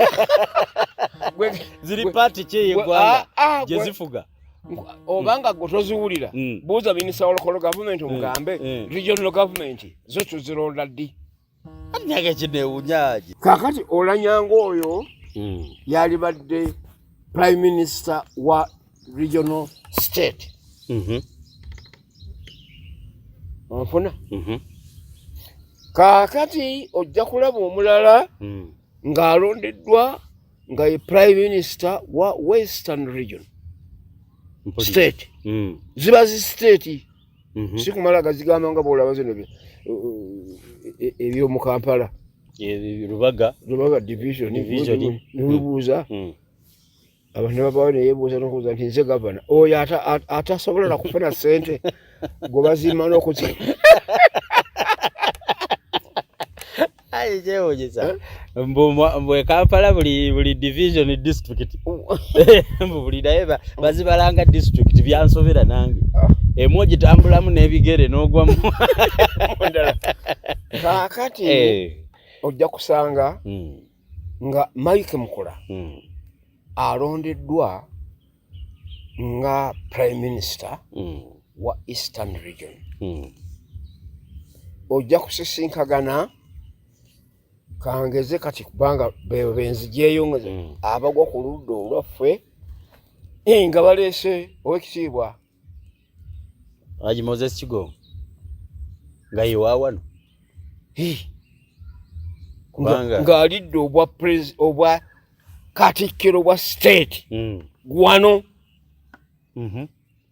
ziri paati kyeyeggwanga gye zifuga obanga gwe toziwulira buuza minisita wa local government omugambe regional government zo tuzironda ddi nyaga kinewunyaagi. Kaakati Oulanyanga oyo yali badde prime minister wa regional state onfuna kaakati ojja kulaba omulala ng'alondeddwa nga ye prime minister wa western region state ziba zi state sikumala gazigamba nga bwolaba zino ebyomu Kampala Lubaga division nibuuza abantu babawo neyebuuza n'okubuuza nti nze gavana oyo atasobola na kufuna ssente gwe bazimba n'okuzima. Ayi kyewuunyisa mbwe Kampala buli division district buli naye bazibalanga district byansobera nange emu ogitambulamu n'ebigere n'ogwamu. Kaakati ojja kusanga nga Mike Mukula alondeddwa nga prime minister wa eastern region. Ojja kusisinkagana kangeze kati kubanga benzigyeyo abagwa ku ludda olwaffe nga baleese ow'ekitiibwa Hajji Moses Kigo nga yewaawano ng'alidde obwa katikkiro bwa state gwano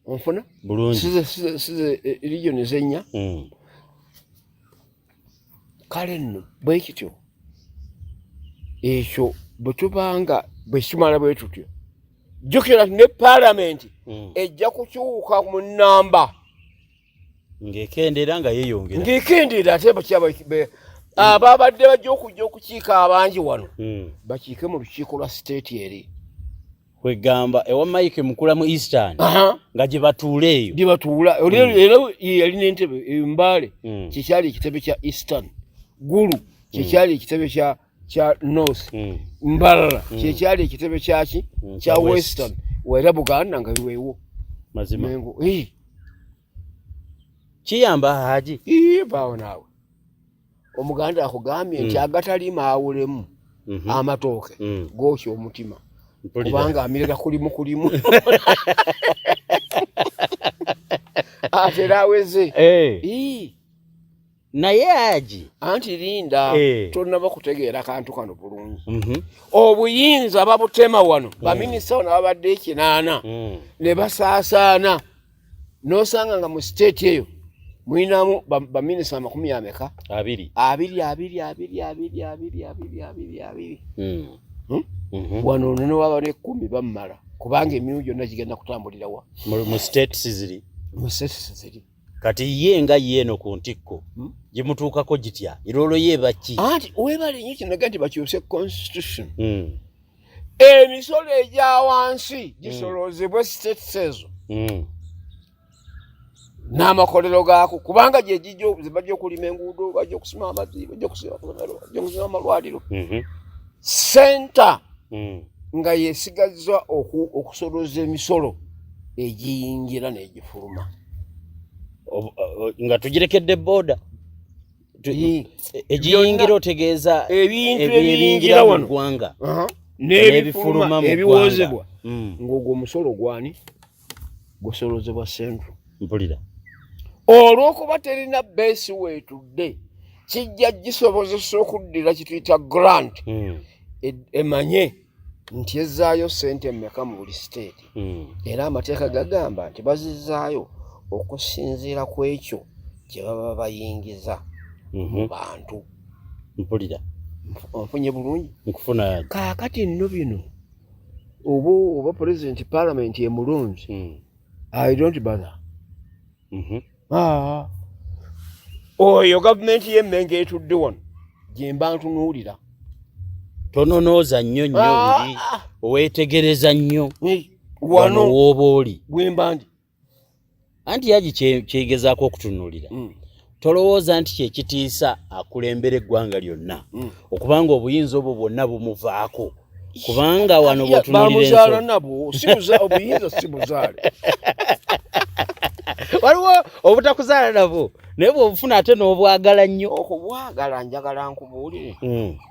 onfuna bulungi size region ez'ennya kale nno bwe kityo ekyo bwe tubanga bwe kimala bwe tutyo jjukira ne paalamenti ejja kukyuka mu nnamba ng'ekendera nga yeeyongera ng'ekendera ate ababadde bajja okujja okukiika abangi wano bakiike mu lukiiko lwa siteeti eri kwegamba ewa Mike Mukulamu Eastern nga gye batuula eyo gye batuula era yalina entebe embaale kyekyali ekitebe kya Eastern Gulu kyekyali ekitebe kya North Mbarara kyekyali ekitebe kyaki kya Western era Buganda nga biweewo mazima mengo kiyamba Hajji baawo naawe omuganda akugambye nti agatalima awulemu amatooke gookya omutima kubanga amirira kulimu atera aweze naye Hajji anti linda tonnaba kutegeera kantu kano bulungi obuyinza babutema wano baminisita wano babadde 8 ne basaasaana n'osanga nga mu siteeti eyo mwinamu baminisita 20 abiri wano ne waba ne 10 bamala kubanga emirimu gyonna gigenda kutambulira wa mu states ziri kati ye nga yeeno ku ntikko gimutuukako gitya iroolo yebaki anti webale nnyo kinaga nti bakyuse constitution emisolo egya wansi gisoloozebwe states ezo n'amakolero gaako kubanga gye gijjo bajja okulima enguudo bajja okusima amazzi bajja okusima amalwaliro senta nga yesigazza okusolooza emisolo egiyingira n'egifuluma nga tugirekedde booda egiyingira otegeeza ebintu ebiyingira mu ggwanga n'ebifuluma ebiwoozebwa ng'ogwo omusolo gwani gusoloozebwa central mpulira olw'okuba terina beesi weetudde kijja gisobozesa okuddira kituyita grant emanye nti ezzaayo ssente mmeka mu buli siteeti era amateeka gagamba nti bazizzaayo okusinziira ku ekyo kye baba bayingiza mu bantu mpulira onfunye bulungi nkufuna kaakati nno bino oba pulezidenti paalamenti emulungi I don't bother oyo gavumenti y'emmenge etudde wano gye mba ntunuulira tononooza nnyo buli oweetegereza nnyo wano w'oba oli bwemba ndi anti Hajji kyegezaako okutunuulira tolowooza nti kyekitiisa akulembera eggwanga lyonna okubanga obuyinza obwo bwonna bumuvaako kubanga wano bwotunuulira nabwo obuyinza si buzaale waliwo obutakuzaala nabwo naye bw'obufuna ate n'obwagala nnyo okubwagala njagala nkubuulire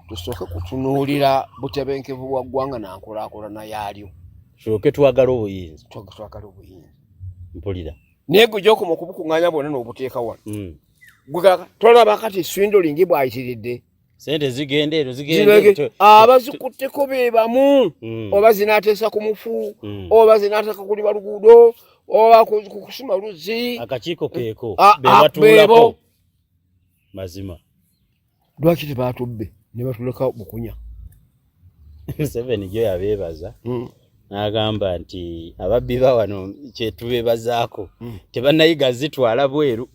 tusooke kutunuulira butebenkevu bwa ggwanga nankulaakulana yaalyo tulyoke twagala obuyinza mpulira naye gwe gy'okoma okubukuŋŋaanya bwonna n'obuteeka wano tolaba kati swindolingi bw'ayitiridde sente zigenda eno zigenda abazikutteko be bamu oba zinaateesa ku mufu oba zinaateeka kuliba luguudo oba kukusima luzzi akakiiko keeko bebatuulako mazima lwaki tebaatubbe ne batuleka bukunya Museveni gyo yabeebaza n'agamba nti ababbi ba wano kyetubeebazaako tebannayiga zitwala bweru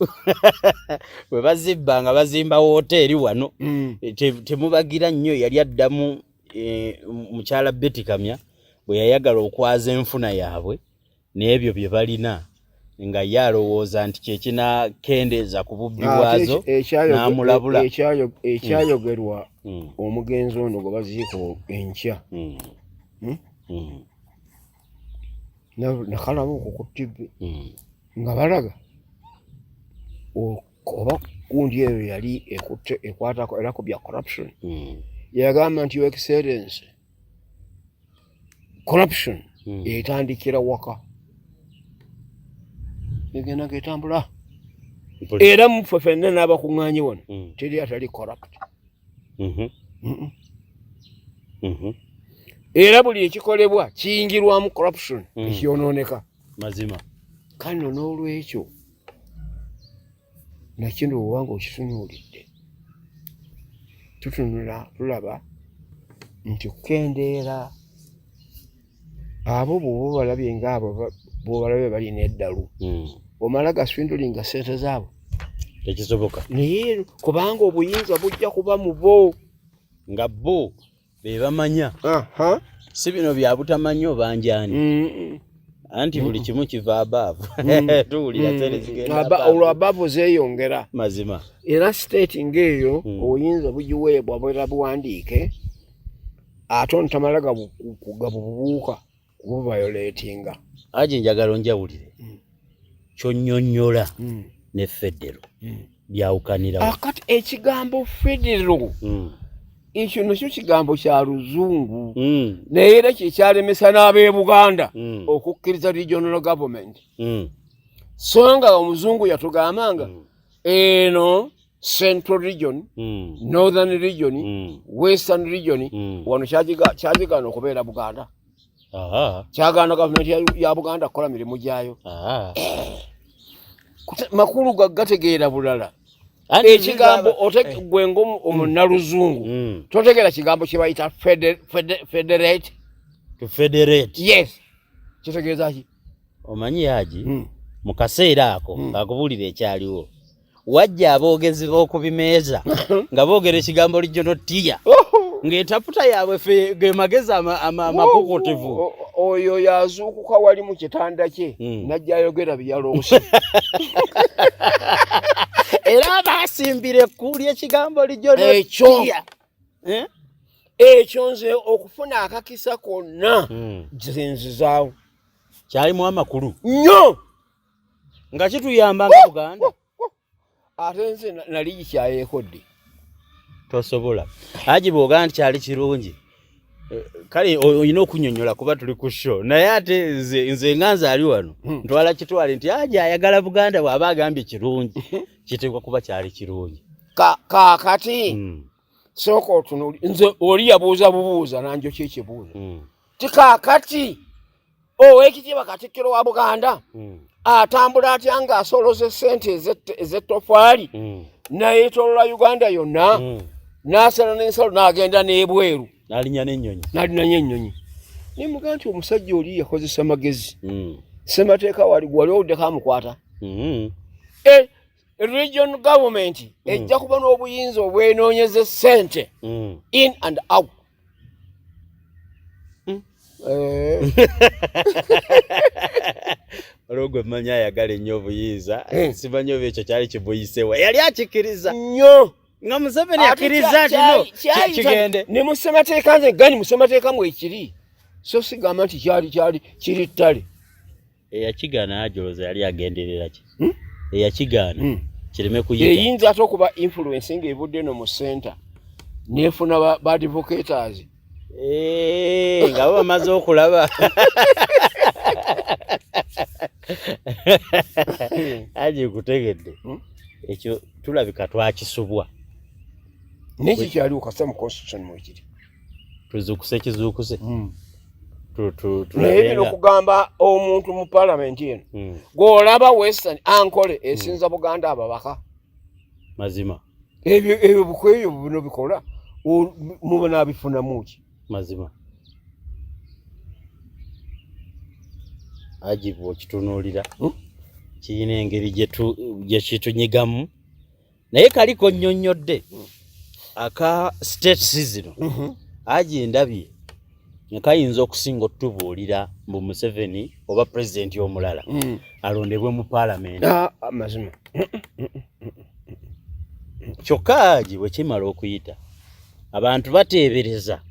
bwe bazibba nga bazimba wooteeri wano temubagira nnyo yali addamu mukyala Betty Kamya bwe yayagala okwaza enfuna yaabwe n'ebyo bye balina nga ye alowooza nti kyekinakendeeza ku bubbi bwazo n'amulabula ekyayogerwa omugenzi ono gwe baziiko enkya nakalamu okwo ku TV nga balaga oba gundi eyo yali ekwatako era ku bya corruption yagamba nti Your Excellency corruption etandikira waka egenda getambula era muffe ffenna n'abakuŋŋaanyi wano teri atali corrupt era buli ekikolebwa kiyingirwamu corruption ekyonooneka mazima kano n'olwekyo nakino obanga okitunuulidde tutunula tulaba nti okukendeera abo bw'oba balabye ng'abo bw'obalabye balina eddalu omala gaswindulinga ssente zaabo tekisoboka naye kubanga obuyinza bujja kuba mu bo nga bo be bamanya si bino bya butamanyi obanjani anti buli kimu kiva abaavu tuwulira sente zigenda olwo abaavu zeeyongera mazima era state ng'eyo obuyinza bugiweebwa bwera buwandiike ate ono tamala gabubuuka kubuvayoletinga Hajji njagala onjawulire kyonnyonnyola ne federo byawukanirawo akati ekigambo federo ekyo nakyo kigambo kya luzungu naye era kyekyalemesa n'ab'e Buganda okukkiriza regional government so nga omuzungu yatugambanga eno central region northern region western region wano kyagigaana okubeera Buganda kyagaana gavumenti ya Buganda kukola mirimu gyayo makulu gategeera bulala ekigambo gwenga omunnaluzungu totegeera kigambo kye bayita federate to federate yes kitegeeza ki omanyi Hajji mu kaseera ako ng'akubuulira ekyaliwo wajja aboogezi b'okubimeeza nga boogera ekigambo lijjono tiya ng'entaputa yaabwe ge magezi amakukutevu oyo yazuukuka wali mu kitanda kye najja ayogera byaloosi era baasimbire ekkuuli ekigambo lijjono tiya ekyo nze okufuna akakisa konna zinzizaawo kyalimu amakulu nnyo nga kituyamba nga Buganda ate nze nali gikyayeekodde tosobola Hajji bw'ogamba nti kyali kirungi kale olina okunnyonnyola kuba tuli ku show naye ate nze nga nzaali wano ntwala kitwale nti Hajji ayagala Buganda bw'aba agambye kirungi kiteekwa kuba kyali kirungi kaakati sooka otunuli nze oli yabuuza bubuuza nanjo kyekibuuza ti kaakati ow'ekitiibwa Katikkiro wa Buganda atambula atya ng'asoloza ssente ez'ettofaali n'ayetoolola Uganda yonna n'asala n'ensalo n'agenda n'ebweru n'alinnya n'ennyonyi n'ennyonyi naye mugaa nti omusajja oli yakozesa magezi ssemateeka wali owuddeko amukwata region government ejja kuba n'obuyinza obwenoonyeza ssente in and out olwogwe mmanyi ayagala ennyo obuyinza simanyi oba ekyo kyali kibuyisewa yali akikkiriza nnyo nga Museveni akkiriza nti no kigende ne mu ssemateeka nze gani mu ssemateeka mwekiri so sigamba nti kyali kiri ttale eyakigaana ajoloza yali agenderera ki eyakigaana kireme kuyita eyinza ate okuba influence ng'evudde no mu center neefuna ba advocators nga bo bamaze okulaba Hajji kutegedde ekyo tulabika twakisubwa neki kyaliwo kasa mu constitution mwekiri tuzuukuse kizuukuse naye bino okugamba omuntu mu palamenti eno gw'olaba western ankole esinza Buganda ababaka mazima ebyo bukweyo bino bikola mubona abifunamu ki mazima Hajji bw'okitunuulira kirina engeri gye kitunyigamu naye kaliko nnyonnyodde aka state season Hajji ndabye kayinza okusinga otubuulira mbu Museveni oba pulezidenti omulala alondebwe mu paalamenti mazima kyokka Hajji bwe kimala okuyita abantu bateebereza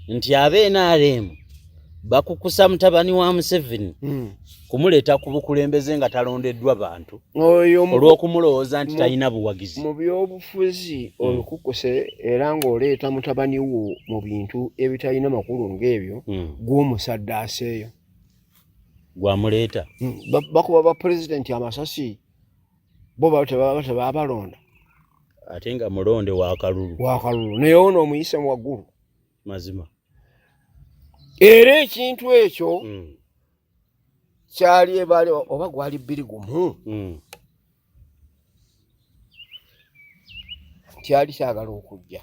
nti NRM bakukusa mutabani wa Museveni kumuleeta ku bukulembeze nga talondeddwa bantu olw'okumulowooza nti talina buwagizi mu byobufuzi olukukuse era ng'oleeta mutabani wo mu bintu ebitalina makulu ng'ebyo gw'omusaddaase eyo gwamuleeta bakuba ba pulezidenti amasasi bo tebaba balonda ate nga mulonde wakalulu naye ono omuyise mu waggulu mazima era ekintu ekyo kyali ebaali oba gwali 21 kyali kyagala okujja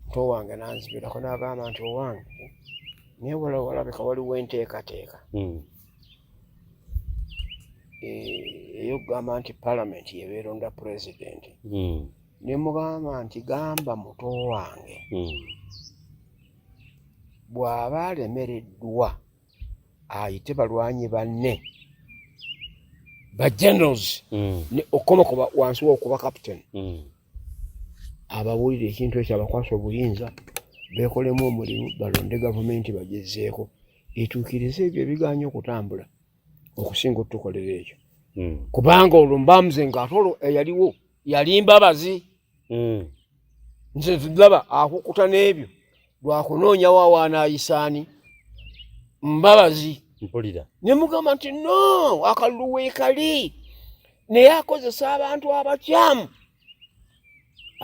nto wange nanzibirako n'agamba nti owange naye walabika waliwo enteekateeka eyokugamba nti palamenti yebeeronda pulezidenti ne mugamba nti gamba muto wange bw'aba alemereddwa ayite balwanyi banne ba generals ne okoma wansi w'okuba captain ababuulira ekintu ekyo abakwasa obuyinza beekolemu omulimu balonde gavumenti bagezeeko etuukirize ebyo ebiganya okutambula okusinga otukolera ekyo kubanga olwo mbamuze ng'ate olwo eyaliwo yali mbabazi nze tulaba akukuta n'ebyo lwakunoonya waawaana ayisaani mbabazi mpulira ne mugamba nti no akalulu weekali naye akozesa abantu abakyamu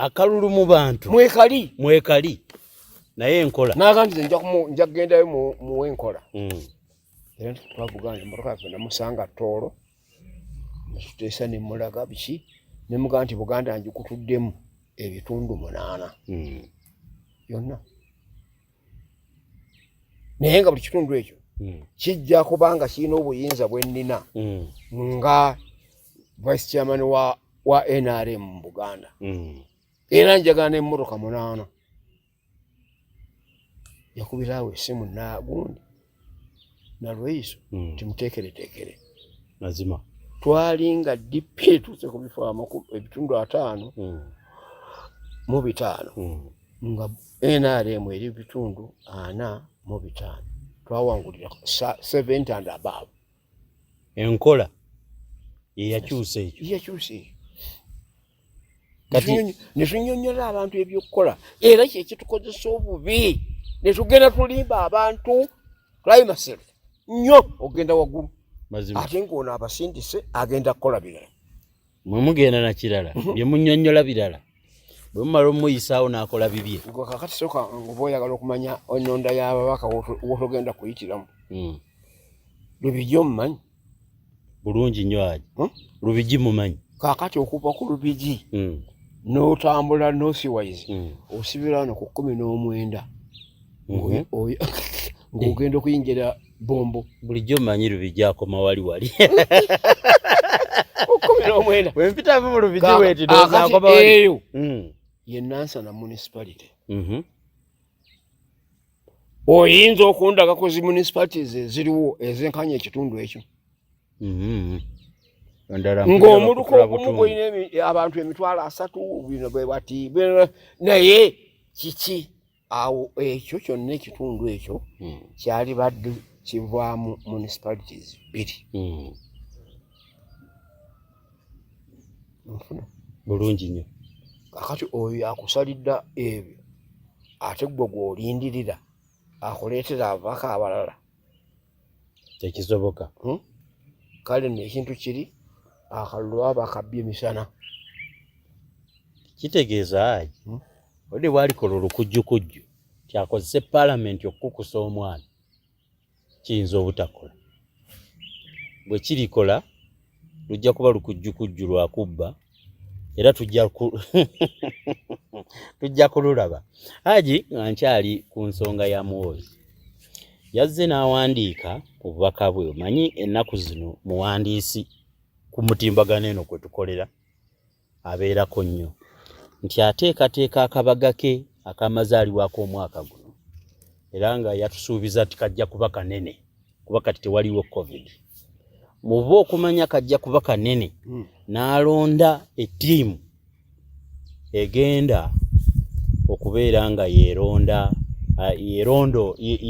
akalulu mu bantu mwekali naye enkola naga nti nja kugendayo muwe enkola era twavugana emmotoka yaffe namusanga Tooro netuteesa nemulaga biki nemugamba nti Buganda njikutuddemu ebitundu 8 yonna naye nga buli kitundu ekyo kijja kubanga kirina obuyinza bwe nnina nga vice chairman wa NRM mu Buganda era njagala n'emmotoka 8 yakubirawo essimu nagundi nalweiso timuteekereteekere mazima twalinga DP tuuse ku bifo ebitundu 5 nga NRM eri bitundu 4 twawangulira 70 and above enkola yeyakyusa ekyo netunyonyola abantu ebyokukola era kyekitukozesa obubi netugenda tulimba abantu climacy nnyo ogenda waggulu ate ng'ono abasindise agenda kukola birala mwe mugenda na kirala bye munyonnyola birala bwe mumala omuyisaawo n'akola bibye kakati soka ngoba oyagala okumanya ennonda y'ababaka wotogenda kuyitiramu Lubigi omumanyi bulungi nnyo Hajji Lubigi mumanyi kakati okuva ku Lubigi n'otambula northwise osibira wano ku 19 ng'ogenda okuyingira Bombo bulijjo mmanyi Lubigi akoma wali 19 wempita mu Lubigi weeti ndowooza akoma wali eyo ye Nansana municipality oyinza okundagako zi municipalities eziriwo ezenkanya ekitundu ekyo ng'omuluko ogumu gwolina abantu 300 bino bwe bati naye kiki awo ekyo kyonna ekitundu ekyo kyali badde kivaamu municipalities 2 bulungi nnyo kakati oyo akusalidda ebyo ate gwe gw'olindirira akuleetera abaka abalala tekisoboka kale n'ekintu kiri akalulu aba akabbye emisana kitegeeza Hajji ode bwalikola olukujjukujju kyakozesa palamenti okukusa omwana kiyinza obutakola bwe kirikola lujja kuba lukujjukujju lwakubba era tujja kululaba Hajji nkyali ku nsonga ya Muhoozi yazze n'awandiika ku bubaka bwe manyi ennaku zino muwandiisi ku mutimbagano eno kwe tukolera abeerako nnyo nti ateekateeka akabaga ke akamazaalibwako omwaka guno era nga yatusuubiza tikajja kuba kanene kuba kati tewaliwo covid muba okumanya kajja kuba kanene n'alonda ettiimu egenda okubeera nga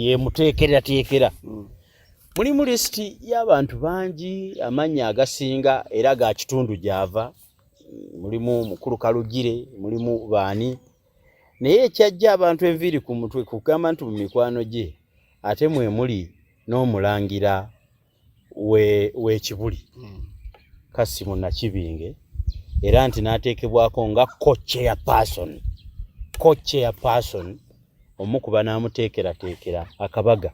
yemuteekerateekera mulimu lisiti y'abantu bangi amannya agasinga era ga kitundu gy'ava mulimu mukulu Kalugire mulimu baani naye ekyajja abantu enviiri ku mutwe kugamba nti mu mikwano gye ate mwe muli n'omulangira w'ekibuli Kasimu Nakibinge era nti n'ateekebwako nga co-chairperson omukuba n'amuteekerateekera akabaga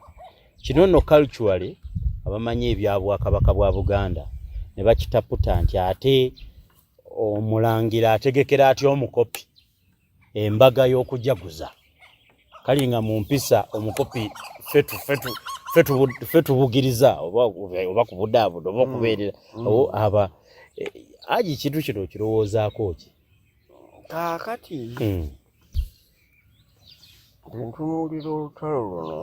kino nno culturally abamanyi ebyabwakabaka bwa Buganda ne bakitaputa nti ate omulangira ategekera atya omukopi embaga y'okujaguza kalinga mu mpisa omukopi fetu bugiriza oba kubudaabuda oba okubeerera aba Hajji kintu kino kirowoozaako ki kaakati ntunuulira olutalo luno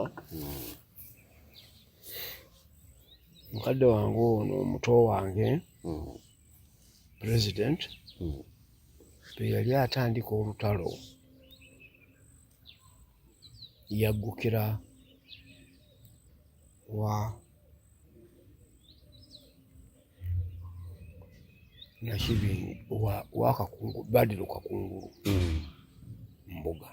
mukadde wange ono omuto wange president bwe yali atandika olutalo yaggukira wa Nakibinge wa Kakungu Badiro Kakungulu mbuga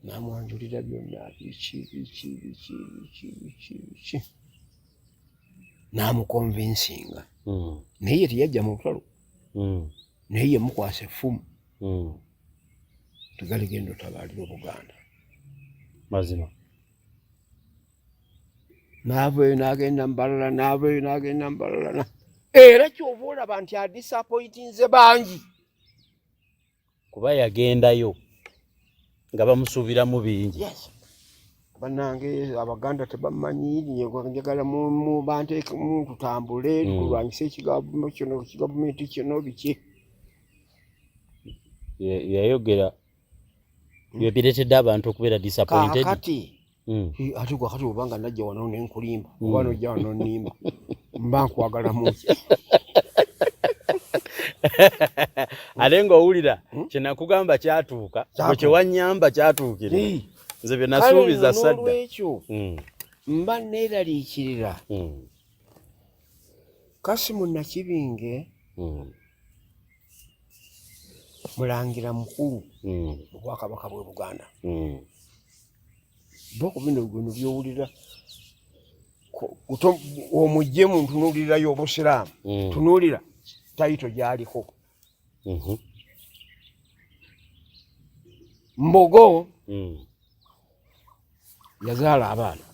namwanjulira byonna biki namukonvinsinga naye teyajja mu lutalo naye yamukwasa effumu tugaligenda otabalira Obuganda mazima n'avaayo n'agenda mbalala era kyova olaba nti adisappointinze bangi kuba yagendayo nga bamusuubiramu bingi bannange Abaganda tebamanyi njagala mu banteekemu tutambule tukulwanyisa ekigavumenti kino biki yayogera byebireetedde abantu okubeera disappointed kati ate gwe kati obanga najja wano nenkulimba oba nojja wano nnimba mba nkwagala muki ate ng'owulira kyenakugamba kyatuuka bwe kyewanyamba kyatuukira nze bye nasuubiza sadda n'olwekyo mba neeraliikirira Kasimu Nakibinge mulangira mukulu obwakabaka bw'e Buganda boko bino byowulira omujje muntu tunuulirayo obusiraamu tunuulira tayito gyaliko Mbogo yazaala abaana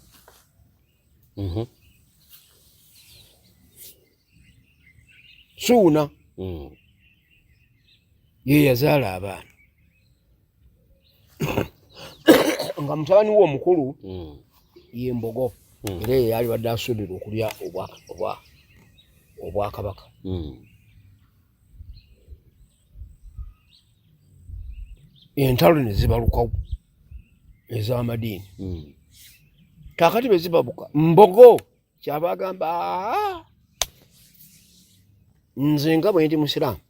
Suuna ye yazaala abaana nga mutabani we omukulu ye Mbogo era ye yali badde asuubirwa okulya obwakabaka entalo ne zibalukawo ez'amadiini kakati bwe zibabuka Mbogo kyaba agamba nze nga bwe ndi musiraamu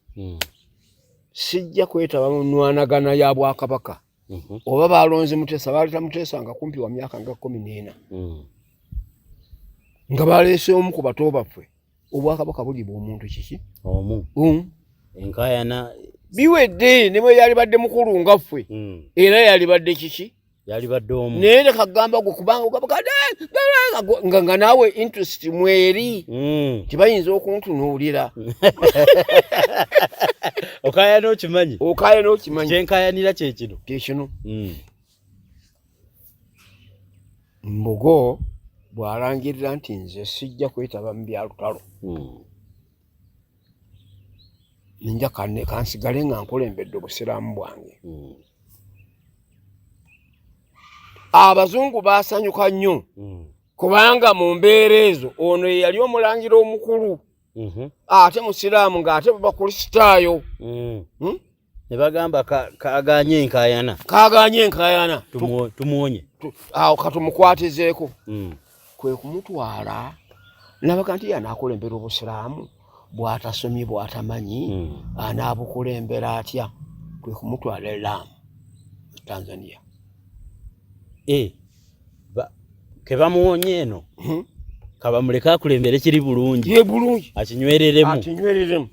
sijja kwetaba mu nnwanagana ya bwakabaka oba balonze Muteesa baleeta Muteesa nga kumpi wa myaka nga 14 nga baleese omu ku bato baffe obwakabaka buli bw'omuntu kiki omu enkayana biwedde ne bwe yali badde mukulu nga ffe era yali badde kiki yali badde omu naye ne kagamba gwe kubanga ogabakadde nga naawe interest mweri tibayinza okuntunuulira okayana okimanyi kyenkayanira kyekino Mbogo bw'alangirira nti nze sijja kwetaba mu bya lutalo ninja kansigale nga nkulembedde obusiraamu bwange abazungu baasanyuka nnyo kubanga mu mbeera ezo ono ye yali omulangira omukulu ate musiraamu ng'ate bakristaayo ne bagamba kaaganye enkayana tumuwonye awo katumukwatizeeko kwe kumutwala nabaga nti yanaakulembera obusiraamu bw'atasomye bw'atamanyi anaabukulembera atya kwe kumutwala e Lamu Tanzania kebamuwonye eno kabamuleke akulembere kiri bulungi ye bulungi akinywereremu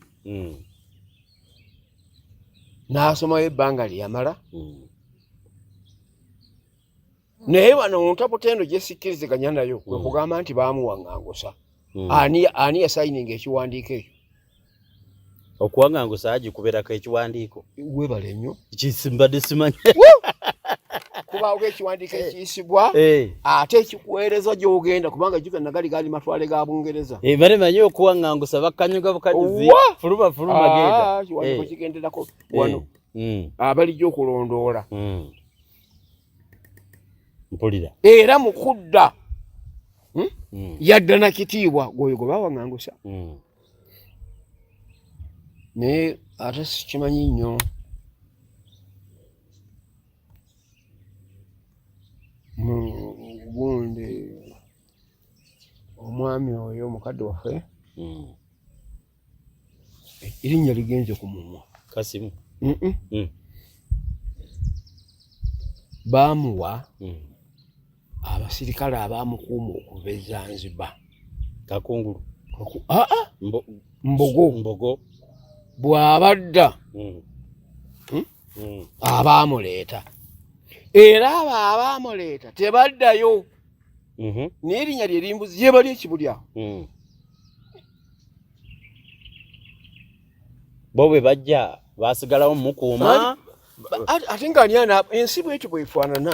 n'asomayo ebbanga lyamala naye wano ntapotendo gyesikkiriziganya nayo kwe kugamba nti baamuwaŋŋangusa ani yasayininga ekiwandiiko ekyo okuwaŋŋangusa Hajji kubeerako ekiwandiiko webale nnyo kisimbadde simanyi kubaawo ekiwandiiko ekiyisibwa ate ekikuweereza gy'ogenda kubanga jjukira nagali gaali matwale ga Bungereza. Bale manyi okuwaŋŋangusa bakkanyuga bukajuzi fuluma genda. Kiwandiiko kigenderako wano abalijja okulondoola. Mpulira. Era mu kudda yadda na kitiibwa gwoyo gwe baawaŋŋangusa. Naye ate sikimanyi nnyo. Gundi omwami oyo omukadde waffe erinnya ligenze ku mumwa Kasimu. Baamuwa abasirikale abaamukuuma okuva e Zanzibar. Kakungulu. Mbogo bw'abadda abaamuleeta era abo abaamuleeta tebaddayo n'erinnya lye limbuzi ye bali ekibuli awo. Bo bwe bajja baasigalawo mukuuma ate nga nyana ensi bwetyo bwefaanana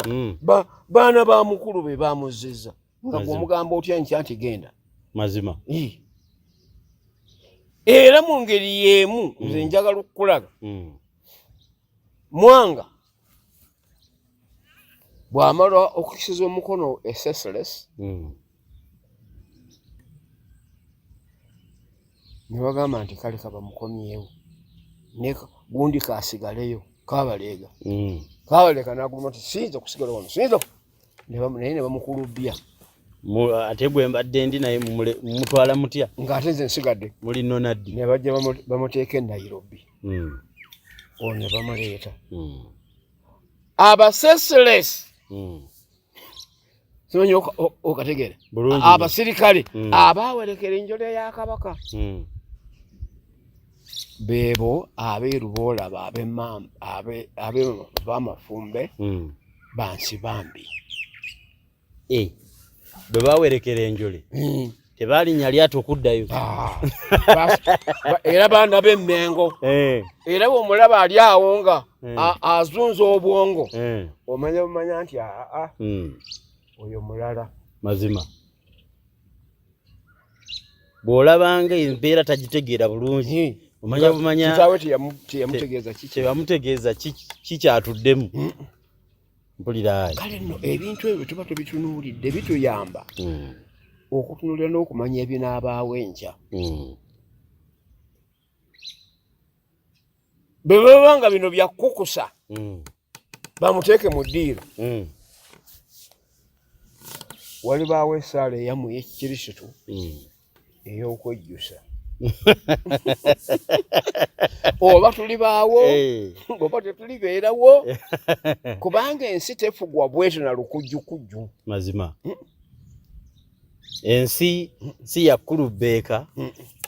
baana ba mukulu be baamuzizza nga gw'omugamba otya nkya nti genda mazima. Era mu ngeri y'emu nze njagala okukulaga Mwanga bw'amala okukisiza omukono esseseless ne bagamba nti kale kaba mukomyewo ne gundi kaasigaleyo kaabaleega kaabaleega n'aguma nti siyinza kusigala wano siyinza naye ne bamukulubbya. Ate gwe mbadde ndi naye mumutwala mutya ng'ate nze nsigadde muli Nonaddi ne bajja bamuteeka e Nairobi ono ne bamuleeta abaseselesi simanyi okategeera abasirikale abaawerekera enjole ya Kabaka beebo abeeru boolaba ab'amafumbe bansi bambi bwe baawerekera enjole tebaalinya lyato okuddayo era baana b'emmengo era bw'omulaba ali awo nga azunza obwongo omanya nti oyo mulala mazima. Bw'olabanga embeera tagitegeera bulungi omanya kitaawe teyamutegeeza kikyatuddemu. Mpulira kale nno ebintu ebyo tuba tubitunuulidde bituyamba okutunuulira n'okumanya ebinaabaawo enkya. Bwe baba nga bino byakukusa bamuteeke mu ddiiro walibaawo essaala eyamu ey'ekikirisitu ey'okwejjusa oba tulibaawo oba tetulibeerawo kubanga ensi tefugwa bwetyo na lukujjukujju mazima. Ensi si yakkulubbeeka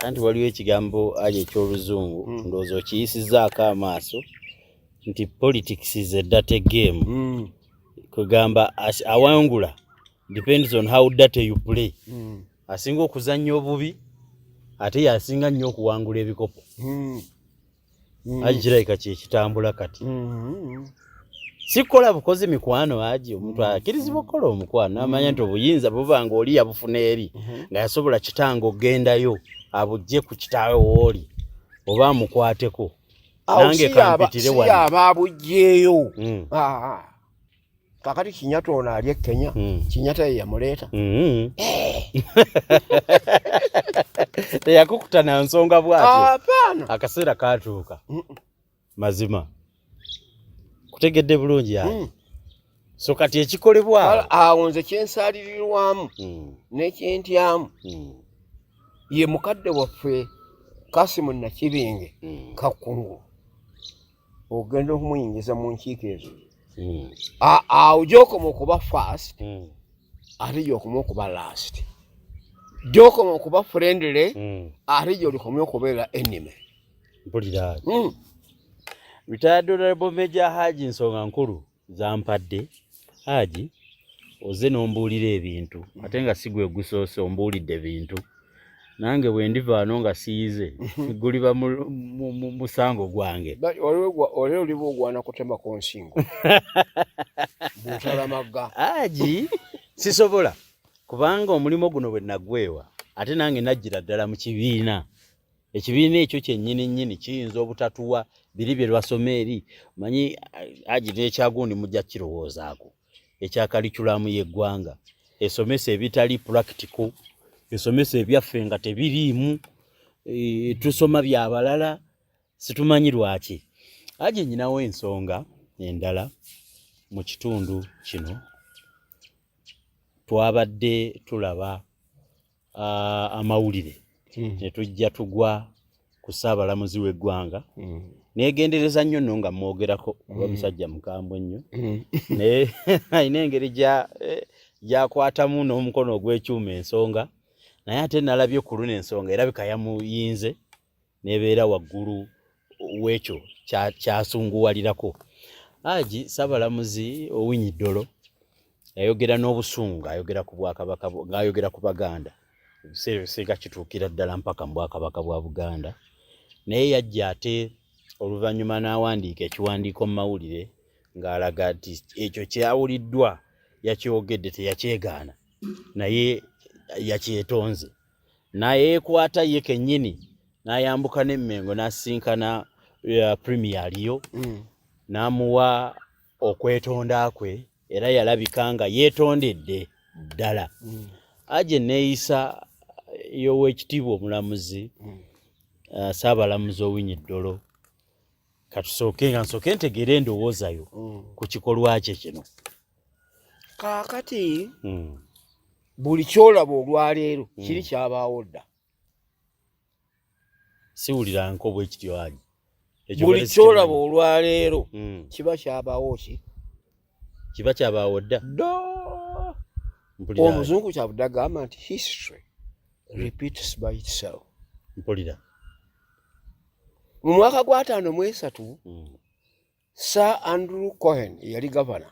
anti waliwo ekigambo ali eky'oluzungu ndowooza okiyisizzaako amaaso nti politics is a dirty game. Kugamba awangula depends on how dirty you play. Asinga okuzannya obubi ate yasinga nnyo okuwangula ebikopo. Agirabika kyekitambula kati. Sikola bukozi mikwano Hajji omuntu akirizibwa okukola omukwano amanya nti obuyinza buba ng'oli yabufuna eri nga yasobola kitango ogendayo abujje ku kitaawe wooli oba amukwateko nange kampitire wano aba abujjeeyo. Kakati Kinyata ono ali e Kenya Kinyata ye yamuleeta teyakukuta na nsonga bw'atyo akaseera katuuka mazima. Kutegedde bulungi yange. So kati ekikolebwa awo nze kyensaalirirwamu n'ekyentyamu ye mukadde waffe Kasimu Nakibinge Kakungulu ogenda okumuyingiza mu nkiiko ezo awo gy'okoma okuba first ate gy'okoma okuba last gy'okoma okuba friendly ate gy'olikomya okubeera enemy. Mpulira Retired Honorable Major Hajji Nsonga nkulu zampadde Hajji oze n'ombuulira ebintu ate nga si gwe gusoose ombuulidde ebintu nange bwendiva wano nga siyize guliba musango gwange oleo oliba ogwana kutema ku nsingo butalamagga Hajji sisobola kubanga omulimu guno bwe nagwewa ate nange najjira ddala mu kibiina ekibiina ekyo kyennyini kiyinza obutatuwa biri bye lwasoma eri manyi Hajji n'ekyagundi mujja kirowoozaako ekya kalikulamu y'eggwanga esomesa ebitali practical esomesa ebyaffe nga tebiriimu tusoma byabalala situmanyi lwaki Hajji nnyinawo ensonga endala mu kitundu kino twabadde tulaba amawulire ne tujja tugwa ku Ssaabalamuzi w'eggwanga neegendereza nnyo nno nga mwogerako kuba musajja mukambwe nnyo naye ayina engeri gyakwatamu n'omukono ogw'ekyuma ensonga naye ate nalabye ku luno ensonga erabika yamuyinze nebeera waggulu w'ekyo kyasunguwalirako Hajji Ssaabalamuzi Owinyiddolo yayogera n'obusungu ayogera ku Bwakabaka ng'ayogera ku Baganda ebiseera ebisinga kituukira ddala mpaka mu Bwakabaka bwa Buganda naye yajja ate oluvannyuma n'awandiika ekiwandiiko mu mawulire ng'alaga nti ekyo kyawuliddwa yakyogedde teyakyegaana naye yakyetonze nayeekwata ye kennyini n'ayambuka n'emmengo n'asinkana premier aliyo n'amuwa okwetonda kwe era yalabika nga yeetondedde ddala Hajji neeyisa y'Oweekitiibwa Omulamuzi Ssaabalamuzi Owinyiddolo katusooke nga nsooke ntegeere endowooza yo ku kikolwa kye kino kaakati buli kyolaba olwaleero kiri kyabaawo dda siwulira nko bwe kityo Hajji buli kyolaba olwaleero kiba kyabaawo ki kiba kyabaawo dda omuzungu kyabudde agamba nti history repeats by itself mpulira mu mwaka gwa 1953 Sir Andrew Cohen yali gavana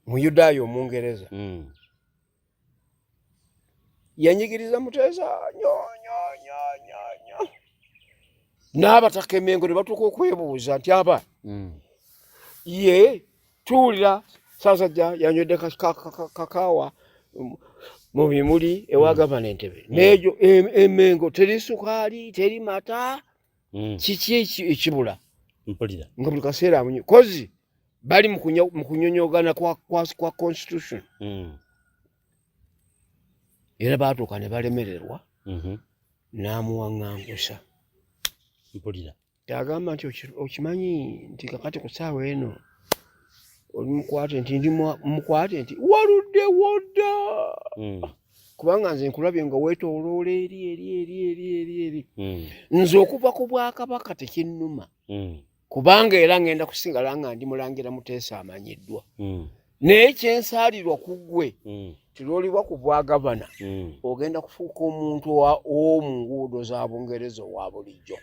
mu Yudaaya Omungereza yanyigiriza Muteesa nyo n'abataka emmengo ne batuuka okwebuuza nti aba ye tuwulira Ssaabasajja yanywedde kakaawa mu bimuli ewa gavana Entebbe n'egyo emmengo teri sukaali teri mata kiki ekibula mpulira nga buli kaseera amunyi kozi bali mu kunyonyogana kwa constitution era baatuuka ne balemererwa n'amuwaŋŋangusa mpulira yagamba nti okimanyi nti kakati ku ssaawa eno oli mukwate nti ndi mukwate nti waludde wodda kubanga nze nkulabye nga weetooloola eri nze okuva ku Bwakabaka tekinnuma kubanga era ngenda kusigala nga ndi Mulangira Muteesa amanyiddwa naye kyensaalirwa ku ggwe tilolibwa ku bwagavana ogenda kufuuka omuntu ow'omu nguudo za Bungereza owa bulijjo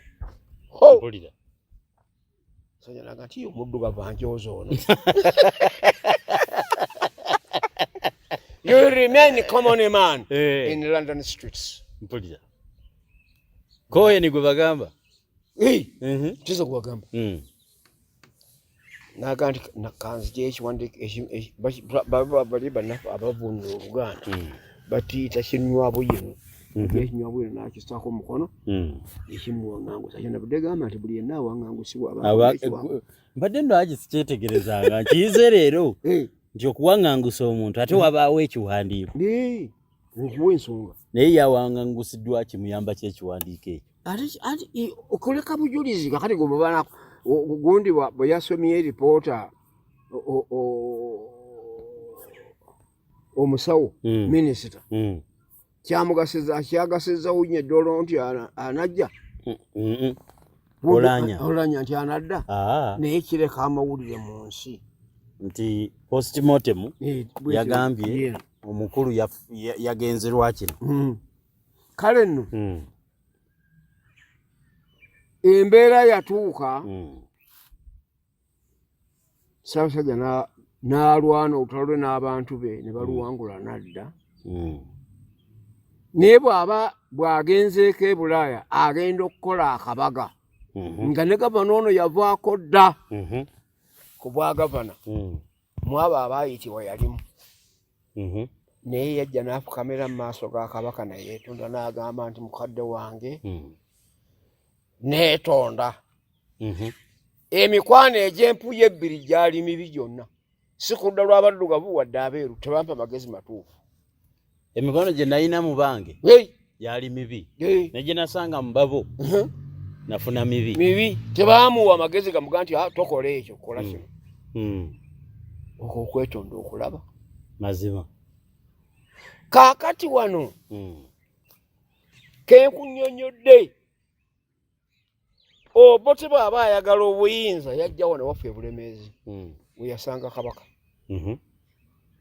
mpulira sanyalaga nti omuddugavu anjooza ono you remain common man in London streets mpulira koye ni gwe bagamba kiza kubagamba naga nti nakanzija ekiwandiiko bali banafu abavunula Oluganda batiyita kinywabuyino ekinywabuyino nakisaako omukono ekimuwaŋŋangusa kyona budde gamba nti buli yenna awaŋŋangusibwa mbadde ndo Hajji sikyetegerezanga nkiyize leero nti okuwaŋŋangusa omuntu ate wabaawo ekiwandiiko okuwa ensonga naye yawaŋŋangusiddwa kimuyamba ki ekiwandiiko ekyo ati okoleka bujulizi kakati gwe gundi bwe yasomye eripoota omusawo minisita kyagasiza Owinyiddolo nti anajja Oulanya nti anadda naye kireka amawulire mu nsi nti postmortem yagambye omukulu yagenze lwakino kale nno embeera yatuuka Ssaabasajja n'alwana olutalo lwe n'abantu be ne baluwangula nadda naye bw'agenzeeko e Bulaaya agenda okukola akabaga nga ne gavana ono yavaako dda ku bwagavana mwabo abaayitibwa yalimu naye yajja n'afukamira mu maaso ga kabaka nayeetonda n'agamba nti mukadde wange neetonda emikwano egy'empuya ebbiri gyali mibi gyonna si kudda lw'abaddugavu wadde abeeru tebampa magezi matuufu emikono gye nalina mu bange yali mibi ne gye nasanga mu babo nafuna mibi tebaamuwa magezi gamuga nti tokola ekyo kola kino okwo okwetonda okulaba mazima kaakati wano kenkunyonyodde obote bw'aba ayagala obuyinza yajja wano waffe Bulemeezi we yasanga kabaka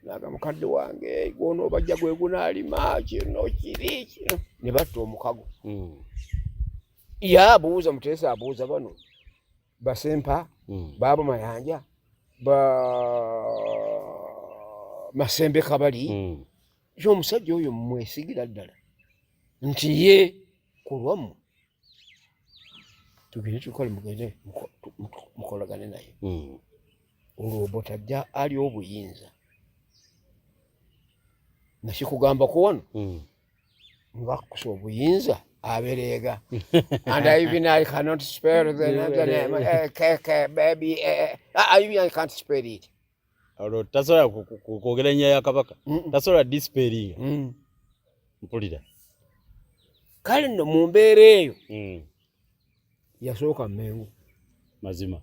naga mukadde wange gwonoobajja gwe gunaalima kino kiri kino ne batta omukago abuuza Muteesa abuuza bano basempa baabo mayanja masembe kabali omusajja oyo mwesigira ddala nti ye ku lwammwe tugende tukole mugende mukolagane naye olwo botajja ali obuyinza nakikugambako wano nga kusa obuyinza abereega and even I cannot spell the name baby even I can't spell it olwo tasobola kwogera nnyo ya kabaka tasobola disperinga mpulira kale nno mu mbeera eyo yasooka Mmengo mazima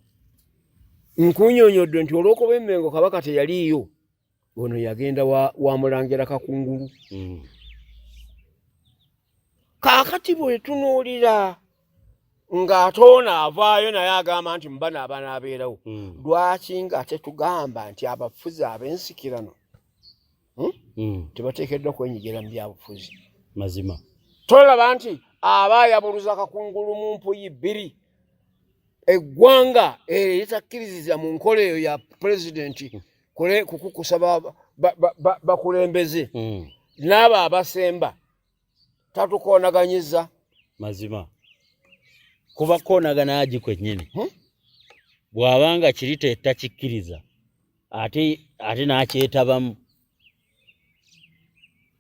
nkunyonyodde nti olw'okuba Mmengo kabaka teyaliiyo ono yagenda wa Mulangira Kakungulu kaakati bwe tunuulira ng'ate ono avaayo naye agamba nti mbano abaana abeerawo lwaki ng'ate tugamba nti abafuzi ab'ensikirano tebateekeddwa kwenyigira mu byabufuzi mazima tolaba nti aba ayabuluza Kakungulu mu mpuyi bbiri eggwanga litakkiriziza mu nkola eyo ya pulezidenti kukukusa bakulembeze n'abo abasemba tatukonaganyiza mazima kuba konagana Hajji kwennyini bw'abanga kiri tetakikkiriza ate n'akyetabamu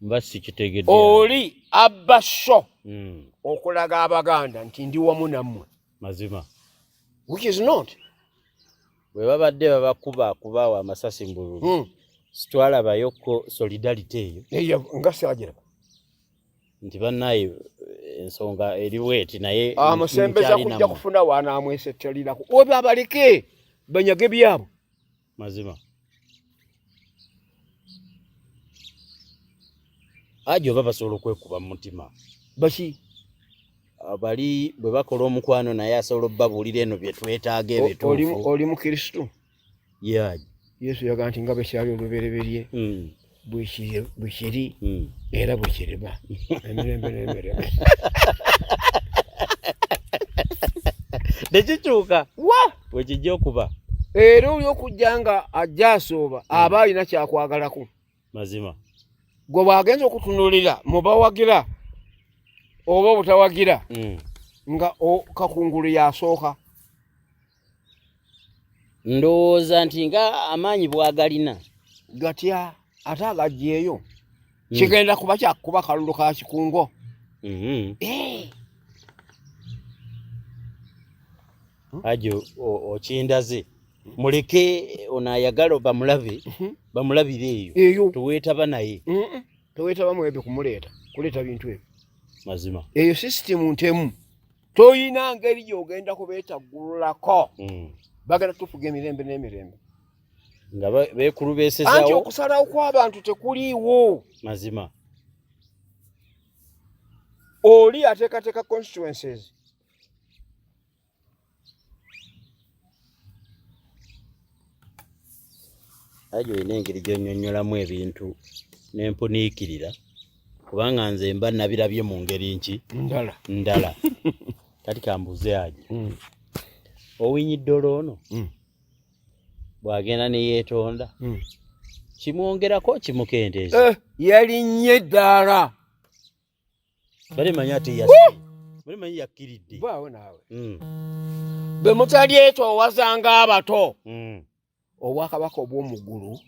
mba sikitegedde oli abba-so okulaga Abaganda nti ndi wamu nammwe mazima which is not bwe babadde babakubaawa amasasi mu bululu sitwalabayokko solidarity eyo nga saagiraba nti bannaye ensonga eriwo eti naye amusembeza kujja kufuna wanaamwesettalirako oba abaleke banyage byabo mazima Hajji oba basobola okwekuba mu mutima baki bali bwe bakola omukwano naye asobola obbabuulira eno bye twetaaga ebituufu oli mu Kristo Hajji Yesu yagaa nti nga bwe kyali olubereberye bwe kiri era bwe kiriba emirembe n'emirembe tekikyuka bwe kijja okuba era oli okujja nga ajja asooba aba alina kyakwagalako mazima gwe bw'agenza okutunuulira mubawagira oba obutawagira nga Kakungulu yasooka ndowooza nti nga amaanyi bwagalina gatya ate agagyeeyo kigenda kuba kyakuba kalulu ka kikungo Hajji okindaze muleke ono ayagala bamulabire eyo tuweetaba naye toweetaba mwebe kumuleeta kuleeta bintu ebyo mazima eyo sisitimu ntemu toyina ngeri gy'ogenda kubeetaggululako bagala tufuga emirembe n'emirembe nga beekulu beesezaawo anti okusalawo kw'abantu tekuliiwo mazima oli ateekateeka constituencies Hajji olina engeri gy'onnyonnyolamu ebintu n'empuniikirira kubanga nze mba nabirabye mu ngeri nki ndala kati kambuuze Hajji owinyi ddolo ono bw'agenda ne yeetonda kimwongerako kimukendeeza yalinnye eddaala balimanya ate yasi balimanya yakkiridde baawo naawe bwe mutalyetowazanga abato obwakabaka obw'omuggulu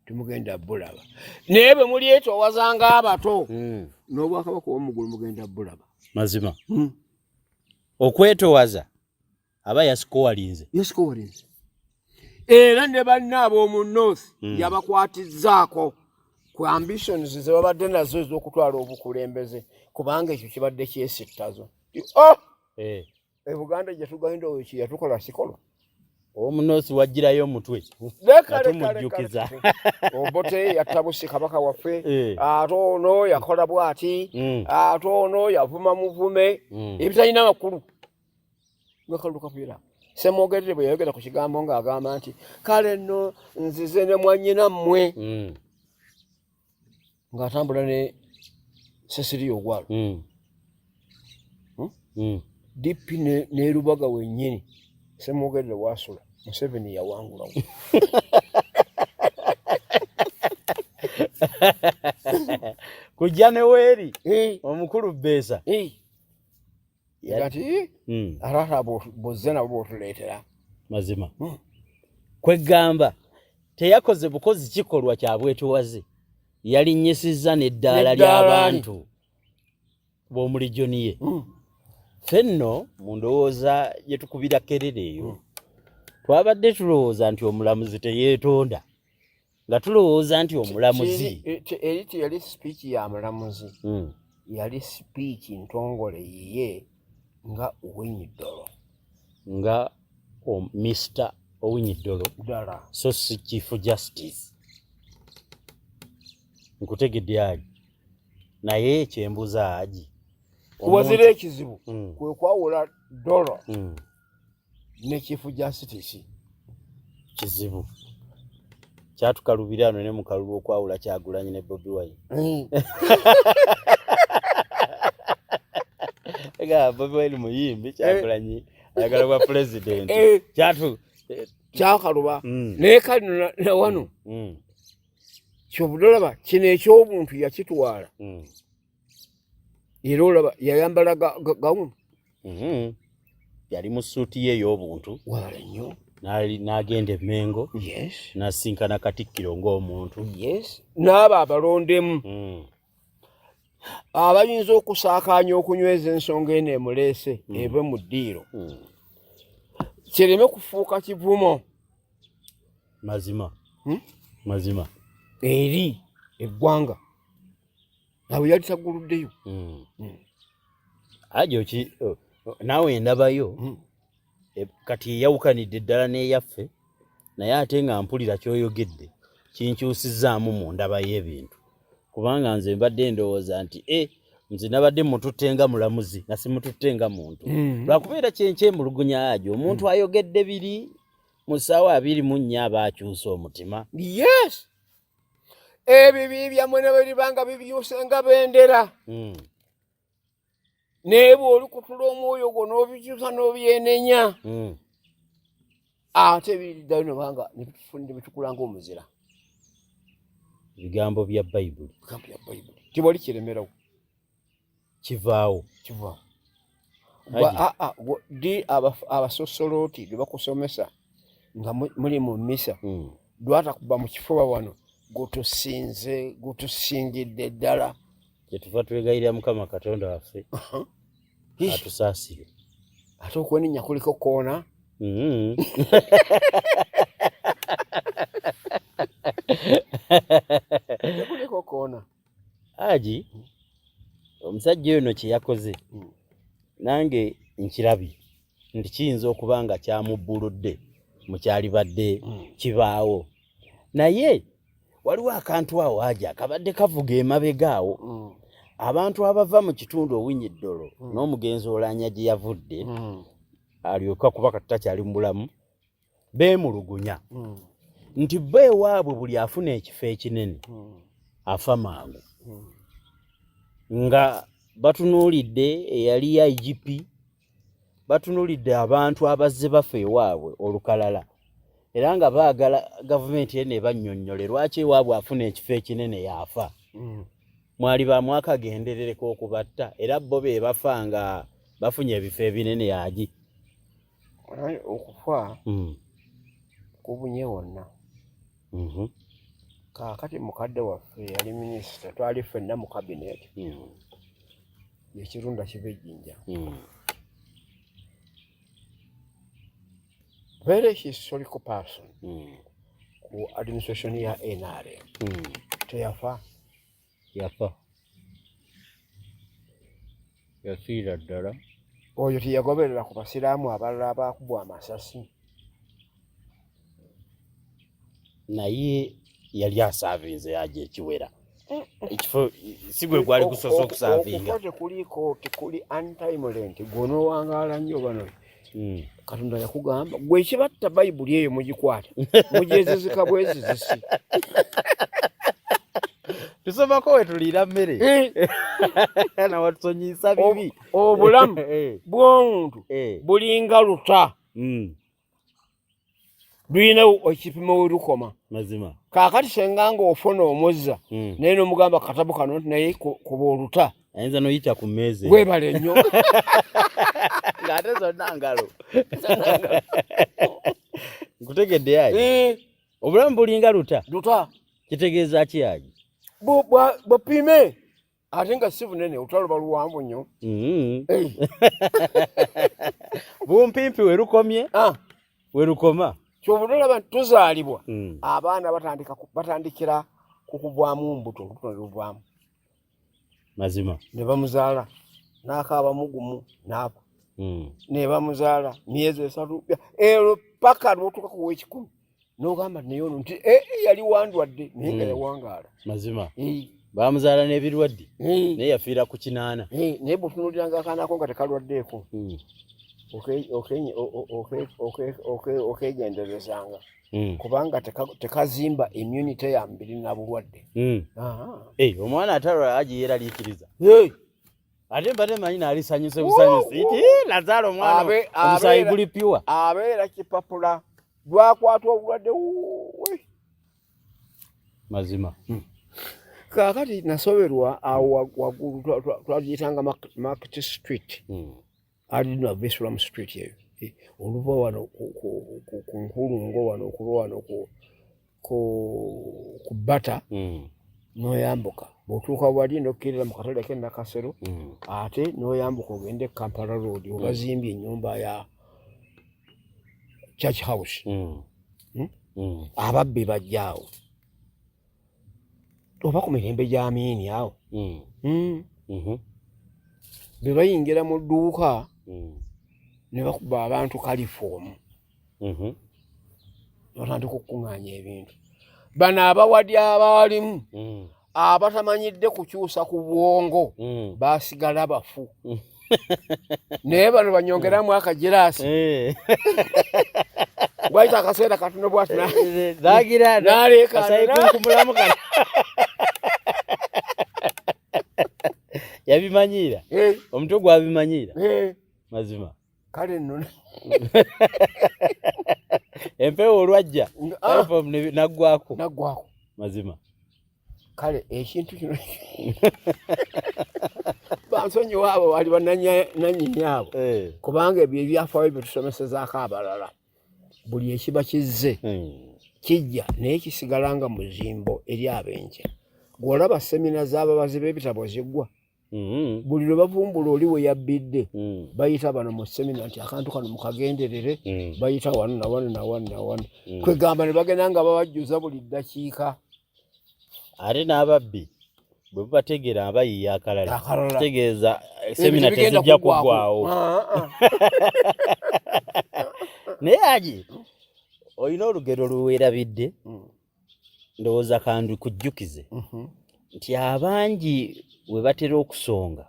temugenda bulaba naye bwe mulyetowazanga abato n'obwakabaka obw'omuggulu mugenda bulaba mazima okwetowaza aba yasikowalinze era ne banna ab'omu north yabakwatizzaako ku ambitions ze babadde nazo ez'okutwala obukulembeze kubanga ekyo kibadde kyesittazo Buganda gye tugenda oyo kye yatukola sikolo omunosi wajjirayo omutwe tumujjukiza obote yattabusi kabaka waffe ate ono yakola bw'ati ate ono yavuma muvume ebitalina makulu ngakalu kafiira semwogerere bwe yayogera ku kigambo ng'agamba nti kale nno nzize ne mwannyina mmwe ng'atambula ne Cecilia Ogwalo dipi ne Lubaga wennyini semwogerere wasula Museveni yawangulawo kujja ne weeri omukulu Beesa ati alata bozze nabo b'otuleetera mazima kwegamba teyakoze bukozi kikolwa kya bwetowaze yalinnyisizza n'eddaala ly'abantu b'omu regioni ye fenno mu ndowooza gye tukubira kerere eyo twabadde tulowooza nti omulamuzi teyeetonda nga tulowooza nti omulamuzi eri teyali speech ya mulamuzi yali speech ntongole yiye nga Owinyiddolo nga Mr. Owinyiddolo so si Chief Justice nkutegedde Hajji naye kyembuza Hajji wazira ekizibu kwe kwawula Dolo ne Chief Justice kizibu kyatukalubira ano ne mukalulu okwawula Kyagulanyi ne Bobi Wine Bobi Wine muyimbi Kyagulanyi ayagala kwa president kyakaluba naye kali na wano kyobudolaba kino eky'obuntu yakitwala era olaba yayambala gawuni yali mu suuti ye ey'obuntu wala nnyo n'agenda e Mengo n'asinkana Katikkiro ng'omuntu n'abo abalondemu abayinza okusaakaanya okunyweza ensonga eno emuleese ebe mu ddiiro kireme kufuuka kivumo mazima eri eggwanga nabwe yali taguluddeyo ajo naawe ndabayo kati eyawukanidde ddala n'eyaffe naye ate nga mpulira ky'oyogedde kinkyusizzaamu mu ndaba y'ebintu kubanga nze mbadde ndowooza nti nze nabadde mututte nga mulamuzi nga simututte nga muntu lwakubeera kyenkyemulugunya ajo omuntu ayogedde biri mu ssaawa 24 aba akyusa omutima ebibi byammwe ne bwe libanga bibyuse nga bendera naye bw'oli kutula omwoyo gwo n'obikyusa n'obyenenya ate ebiriddayo nobanga nebitukula ng'omuzira ebigambo bya Bayibuli tibali kiremerawo kivaawo di abasosolooti bye bakusomesa nga muli mu mmisa lwatakuba mu kifuba wano gutusingidde ddala kyetuva twegayirira Mukama Katonda waffe atusaasire ate okwenenya kuliko koona kuliko koona Hajji omusajja oyo no kye yakoze nange nkirabye nti kiyinza okuba nga kyamubbuludde mukyalibadde kibaawo naye waliwo akantu awo Hajji akabadde kavuga emabega awo abantu abava mu kitundu Owinyiddolo n'omugenzi Oulanya gye yavudde alyoka kuba katakyali mu bulamu beemulugunya nti bo ewaabwe buli afuna ekifo ekinene afa mangu nga batunuulidde eyali IGP batunuulidde abantu abazze bafa ewaabwe olukalala era nga baagala gavumenti ene bannyonnyole lwaki ewaabwe afuna ekifo ekinene yafa mwali bamwakagenderereko okubatta era bo be bafa nga bafunye ebifo ebinene Hajji. Okufa kubunye wonna. Kaakati mukadde waffe yali minisita twali ffenna mu kabineeti ekirunda kiba ejjinja. Very historical person ku administration ya NRM. Teyafa. Yafiira ddala. Oyo teyagoberera ku basiraamu abalala abaakubwa amasasi. Naye yali asaavinze Hajji ekiwera. Ekifo si gwe gwali kusosa okusaavinga. Okufa tekuli anti-molent gw'onoowangaala nnyo bano. Katonda yakugamba gwe ekibatta Bayibuli eyo mugikwata mugyezezeka bwezi zisi. Tusomako we tuliira mmere nawatusonyisa bibi. Obulamu bw'omuntu bulinga luta lulina ekipimo we lukoma. Mazima. Kaakati senga ng'ofuna omuzza naye n'omugamba katabu kano naye kuba oluta ayinza n'oyita ku mmeeza webale nnyo ng'ate zonna ngalo. Nkutegedde Hajji obulamu bulinga luta kitegeeza ki Hajji? Bupime ate nga si bunene olutalo baluwanvu nnyo. Bumpimpi we lukomye we lukoma. Kyobulaba tuzaalibwa abaana batandikira kukuvaamu mbuto luvaamu. Mazima. Ne bamuzaala n'akaaba mugumu n'afa. Ne bamuzaala myezi 3 ero paka lwotuuka ku w'ekikumi n'ogamba naye ono nti yali wandwadde naye nga yawangaala. Mazima. Bamuzaala n'ebirwadde naye yafiira ku 8. Naye bw'otunuuliranga akaanako nga tekalwaddeeko okeegenderezanga kubanga tekazimba immunity ya mubiri na bulwadde. Omwana atalwala Hajji yeeraliikiriza. Ate mbadde manyi naalisanyuse busanyusi iti nazaala omwana omusaayi guli piwa. Abeera kipapula lwakwata obulwadde. Mazima. Kaakati nasoberwa awo waggulu twagiyitanga Market Street. Alina Vesram Street eyo. Oluva wano ku Nkulungo wano okuva wano ku Bata n'oyambuka. Bw'otuuka wali n'okkirira mu katale ke Nakasero ate n'oyambuka ogende Kampala Road obazimbye ennyumba ya Church House. Ababbi bajja awo. Oba ku mirembe gy'Amiini awo. Bwe bayingira mu dduuka ne bakuba abantu kalifoomu. Batandika okukuŋŋaanya ebintu. Bano abawadi abaalimu abatamanyidde kukyusa ku bwongo baasigala bafu. Naye bano banyongeramu akagiraasi. Bwayita akaseera katono bw'ati n'aleekakumulamu kano. Yabimanyiira omutwe gwabimanyiira. Mazima. Kale nno empewo olwajja naggwako. Mazima. Kale ekintu kino bansonyiwa abo bali bannannyini abo kubanga ebyo ebyafaayo bye tusomesezaako abalala buli ekiba kizze kijja naye kisigala nga muzimbo eri ab'enkya. Gw'olaba semina z'ababazi b'ebitabo ziggwa buli lwe bavumbula oli we yabbidde bayita bano mu semina nti akantu kano mukagenderere bayita wano na wano na wano na wano kwegamba ne bagenda nga babajjuza buli ddakiika. Ate n'ababbi bwe bategeera abayiiya akalala kitegeeza semina tezijja kuggwawo. Naye Hajji olina olugero luweerabidde ndowooza kandi kujjukize nti abangi we batera okusonga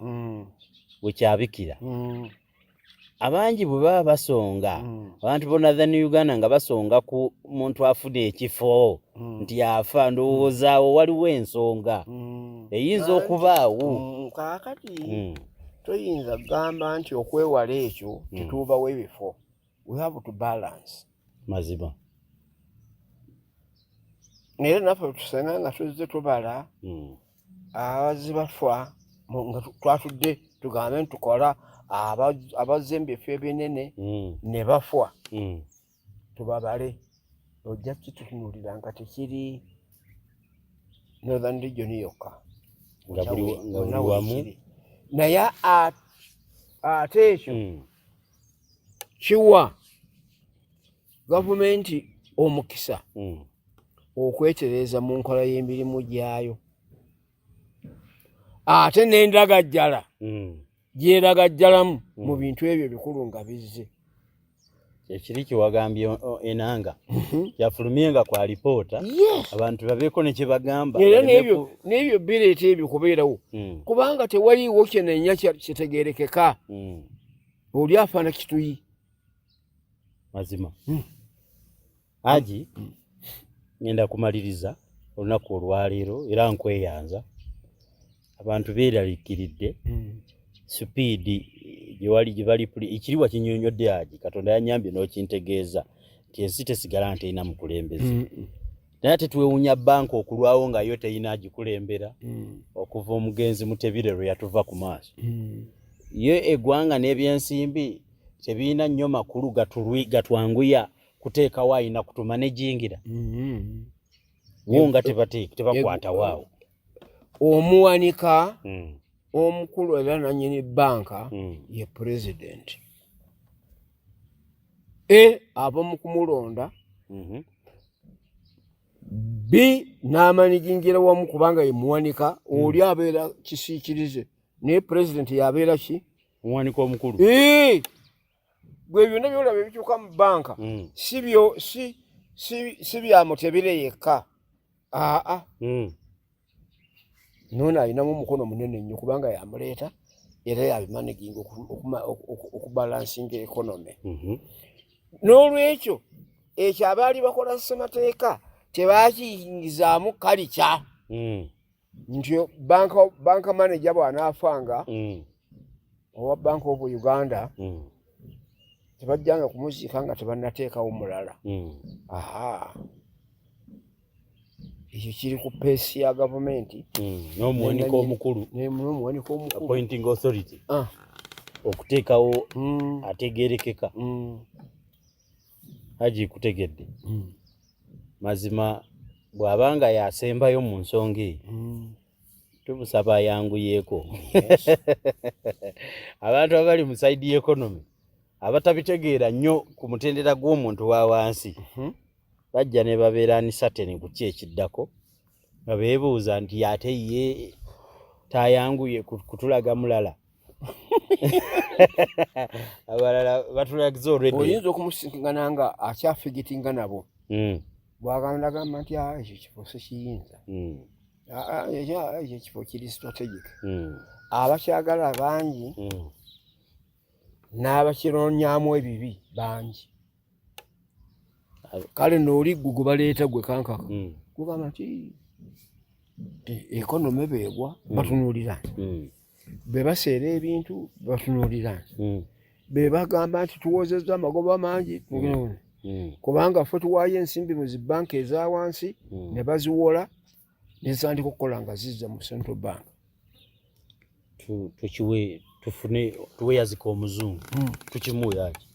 bwe kyabikira abangi bwe baba basonga abantu bonna the Uganda nga basonga ku muntu afuna ekifo nti afa ndowooza waliwo ensonga eyinza okubaawo. Kaakati toyinza kugamba nti okwewala ekyo tetuubawo ebifo. We have to balance. Mazima. Naye naffe tusenga nga tuzze tubala abazibafa nga twatudde tugambe tukola abazembe ebifo ebinene ne bafwa tubabale ojja kitutunulira nga tekiri Northern Region yokka nga buli wamu naye ate ekyo kiwa gavumenti omukisa okwetereza mu nkola y'emirimu gyayo ate n'endagajjala gyeragajjalamu mu bintu ebyo bikulu nga bizze ekiri kiwagambye enanga kyafulumyenga kwa lipoota abantu babeeko ne kyebagamba era n'ebyo bireeta ebyo kubeerawo kubanga tewaliiwo kyenenya kitegeerekeka oli afaana kituyi mazima Hajji ngenda kumaliriza olunaku olwaleero era nkweyanza abantu beeraliikiridde supiidi gye bali ekiriwa kinyonyodde Hajji Katonda yanyambye n'okintegeeza nti ensi tesigala nti erina mukulembeze naye ate twewuunya banka okulwawo nga yo terina agikulembera okuva omugenzi Mutebire lwe yatuva ku maaso ye eggwanga n'ebyensimbi tebirina nnyo makulu gatwanguya kuteekawo ayina kutuma ne jingira wo nga tebakwata waawo omuwanika omukulu era nannyini banka ye president abamu kumulonda n'amanigingira wamu kubanga ye muwanika oli abeera kisiikirize naye president yabeera ki muwanika omukulu gwe byonna byolaba ebikyuka mu banka si bya Mutebire yekka noono alinamu omukono munene nnyo kubanga yamuleeta era yabimaniginga okubalansinga ekonome n'olwekyo ekyo abaali bakola ssemateeka tebakiyingizaamu kalica nti banka manager bw'anaafanga owa Bank of Uganda tebajjanga kumuziika nga tebannateekawo mulala ekyo kiri ku peesi ya gavumenti n'omuwanika omukulu appointing authority okuteekawo ategeerekeka Hajji kutegedde mazima bw'abanga yasembayo mu nsonga eyo tubusaba ayanguyeeko abantu abali mu saidi y'ekonomi abatabitegeera nnyo ku mutendera gw'omuntu wa wansi bajja ne babeera ni sateni ku ki ekiddako nga beebuuza nti ate ye tayanguye kutulaga mulala abalala batulagiza olwedde oyinza okumusinkana nga akyafigitinga nabo bwagamba nti ekyo kifo sikiyinza ekyo kifo kiri strategic abakyagala bangi n'abakironnyamu ebibi bangi kale n'oli gwe baleeta gwe kankaka gugamba nti ekonomi beegwa batunuulira be baseera ebintu batunuulira be bagamba nti tuwozezza amagoba mangi kubanga ffe tuwaayo ensimbi mu zibanka eza wansi ne baziwola ne zitandika okukola nga zizza mu central bank tuweyazika omuzungu tukimuwe Hajji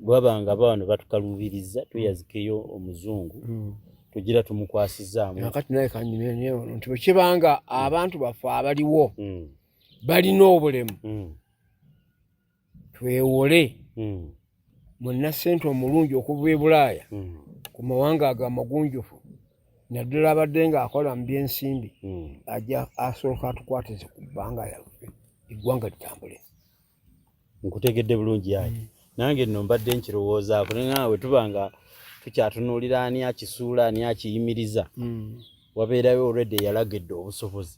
bwabanga bano batukaluubiriza tweyazikeyo omuzungu tugira tumukwasizaamu nakati naye kanyineneyo nti bwe kibanga abantu baffe abaliwo balina obulemu twewole munnasente omulungi okuva e Bulaaya ku mawanga ago amagunjufu naddala abadde ng'akola mu byensimbi ajja asooka atukwatize ku bbanga yaffe eggwanga litambule nkutegedde bulungi Hajji nange nno mbadde nkirowoozaako naye naawe tubanga tukyatunuulira ani akisuula ani akiyimiriza wabeerayo already yalagidde obusobozi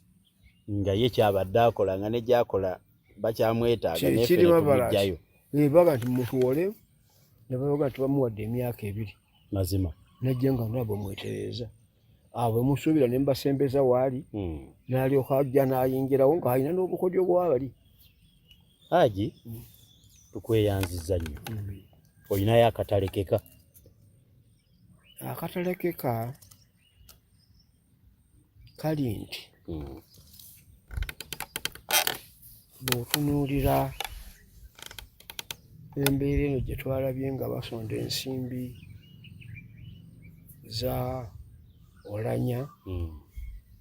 nga ye kyabadde akola nga ne gyakola bakyamwetaaga nefe netubijjayo baga nti mutuwole ne baga nti bamuwadde emyaka 2 mazima najja nga nabo mwetereza bwe musuubira ne mbasembeza waali n'alyoka ajja n'ayingirawo ng'alina n'obukodyo bwabali Hajji tukweyanziza nnyo olinayo akatalekeka kali nti bw'otunuulira embeera eno gye twalabye nga basonda ensimbi za Oulanya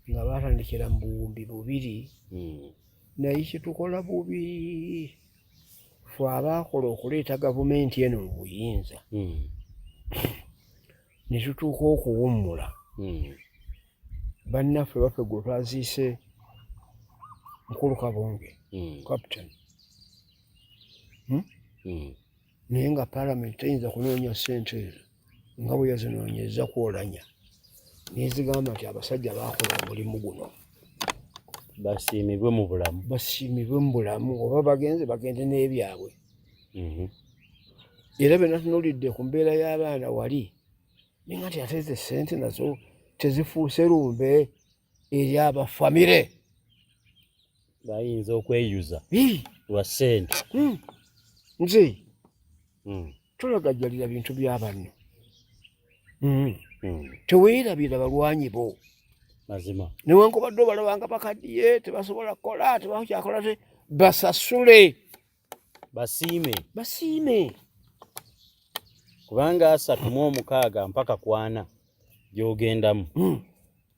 nga baatandikira mu 2000 naye kyetukola bubi ffe abaakola okuleeta gavumenti eno mu buyinza ne tutuuka okuwummula bannaffe baffe gwe twaziise Nkulu Kabonge captain naye nga paalamenti teyinza kunoonya ssente ezo nga bwe yazinoonyeza ku Oulanya nezigamba nti abasajja baakola omulimu guno basiimibwe mu bulamu oba bagende n'ebyabwe era be natunuulidde ku mbeera y'abaana wali ninga nti ate ze ssente nazo tezifuuse lumbe eri abafamire bayinza okweyuza lwa ssente nze tolagajjalira bintu bya banno teweerabira balwanyi bo mazima newankubadde obalabanga bakaddiye tebasobola kukola tebakyakola basasule basiime kubanga 36 mpaka 40 gyogendamu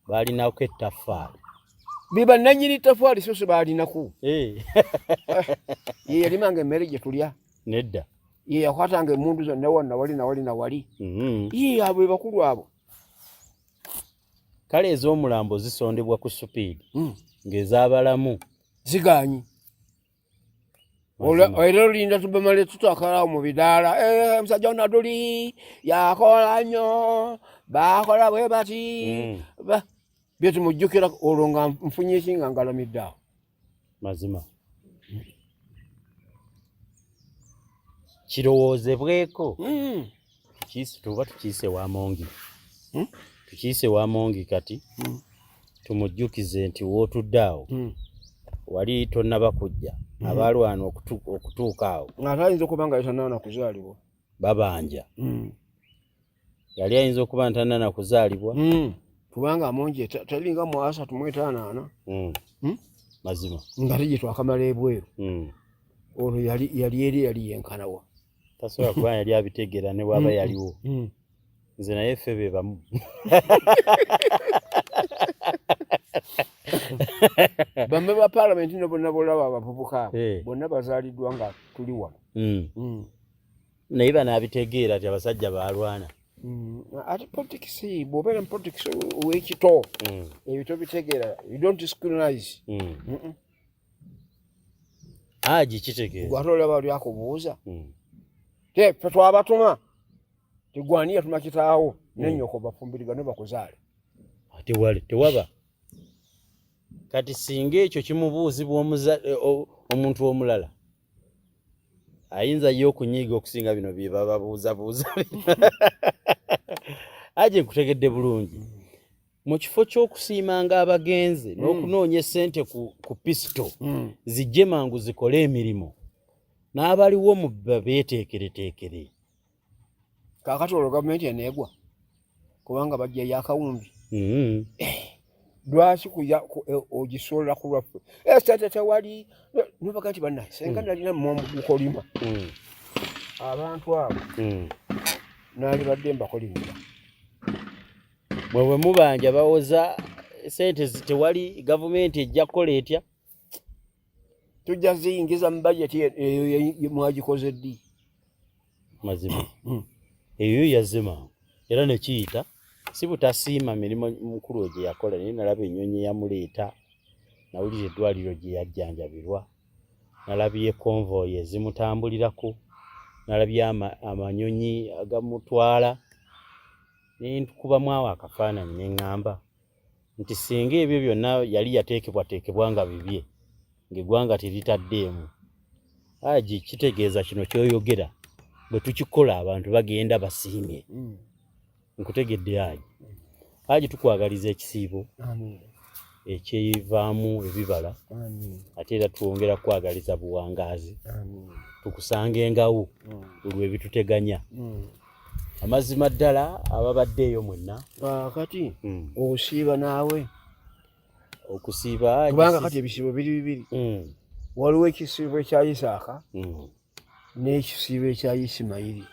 baalinako ettaffaali biba nannyini ttaffaali so se baalinaku ye yalimanga emmere gye tulya nedda ye yakwatanga emmundu zonna wali nawali ye abo bakulu abo kale ez'omulambo zisondebwa ku supiidi ng'ez'abalamu ziganyi era olinda tubamale tutakalawo mu bidaala omusajja wa Nadduli yakola nnyo bakola bwe bati bye tumujjukira olwo nga nfunye ki nga ngalamidde awo mazima kirowoozebweko tuba tukiise wa Mongi kati tumujjukize nti wootudde awo wali tonnaba kujja abalwana okutuuka awo ng'ate ayinza okuba nga yetanaana kuzaalibwa babanja yali ayinza okuba ntanana kuzaalibwa kubanga Mongi talinga M.i.S.O 358 mazima nga tegye twakamala ebweru olwo yali yenkanawa tasobola kuba yali abitegeera ne bwaba yaliwo nze naye ffe be bamu bamme ba paalamenti no bonna bolaba abavubuka bonna bazaaliddwa nga tuli wano naye banaabitegeera ti abasajja baalwana ate politics bw'obeera mu politics ow'ekito ebyo tobitegeera you don't discriminate Hajji kitegeeza gwate olaba oli akubuuza te ffe twabatuma tegwani yatuma kitaawo n'ennyoko bafumbirigane bakuzaale tewaba kati singa ekyo kimubuuzibwa omuntu omulala ayinza ye okunyiiga okusinga bino bye bababuuzabuuza Hajji nkutegedde bulungi mu kifo ky'okusiimanga abagenzi n'okunoonya essente ku pisito zijje mangu zikole emirimu n'abaliwo mu beeteekereteekere kaakati olwo gavumenti eneegwa kubanga bajjayo akawumbi lwaki ogisoolera ku lwaffe esente tewali nobaga nti bannaye senga nalina mukolima abantu abo naalibadde mbakolimira bwe mubanja bawoza sente tewali gavumenti ejja kukola etya tujja ziyingiza mu bajeti eyo mwagikoze ddi mazima eyo yazima era nekiyita si butasiima mirimu mukulu gye yakola naye nalaba ennyonyi yamuleeta nawulira eddwaliro gye yajjanjabirwa nalabye konvoyi ezimutambulirako nalabye amanyonyi agamutwala nentukubamu awo akafaananyi neŋŋamba nti singa ebyo byonna yali yateekebwateekebwa nga bibye ng'eggwanga teritaddeemu Hajji kitegeeza kino kyoyogera bwe tukikola abantu bagenda basiimye nkutegedde Hajji tukwagaliza ekisiibo ekyevaamu ebibala ate era twongera kwagaliza buwangaazi tukusangengawo olwo ebituteganya amazima ddala ababaddeeyo mwenna kati osiiba naawe okusiiba kubanga kati ebisiibo biri bibiri waliwo ekisiibo ekya Isaaka n'ekisiibo ekya Isimayiri.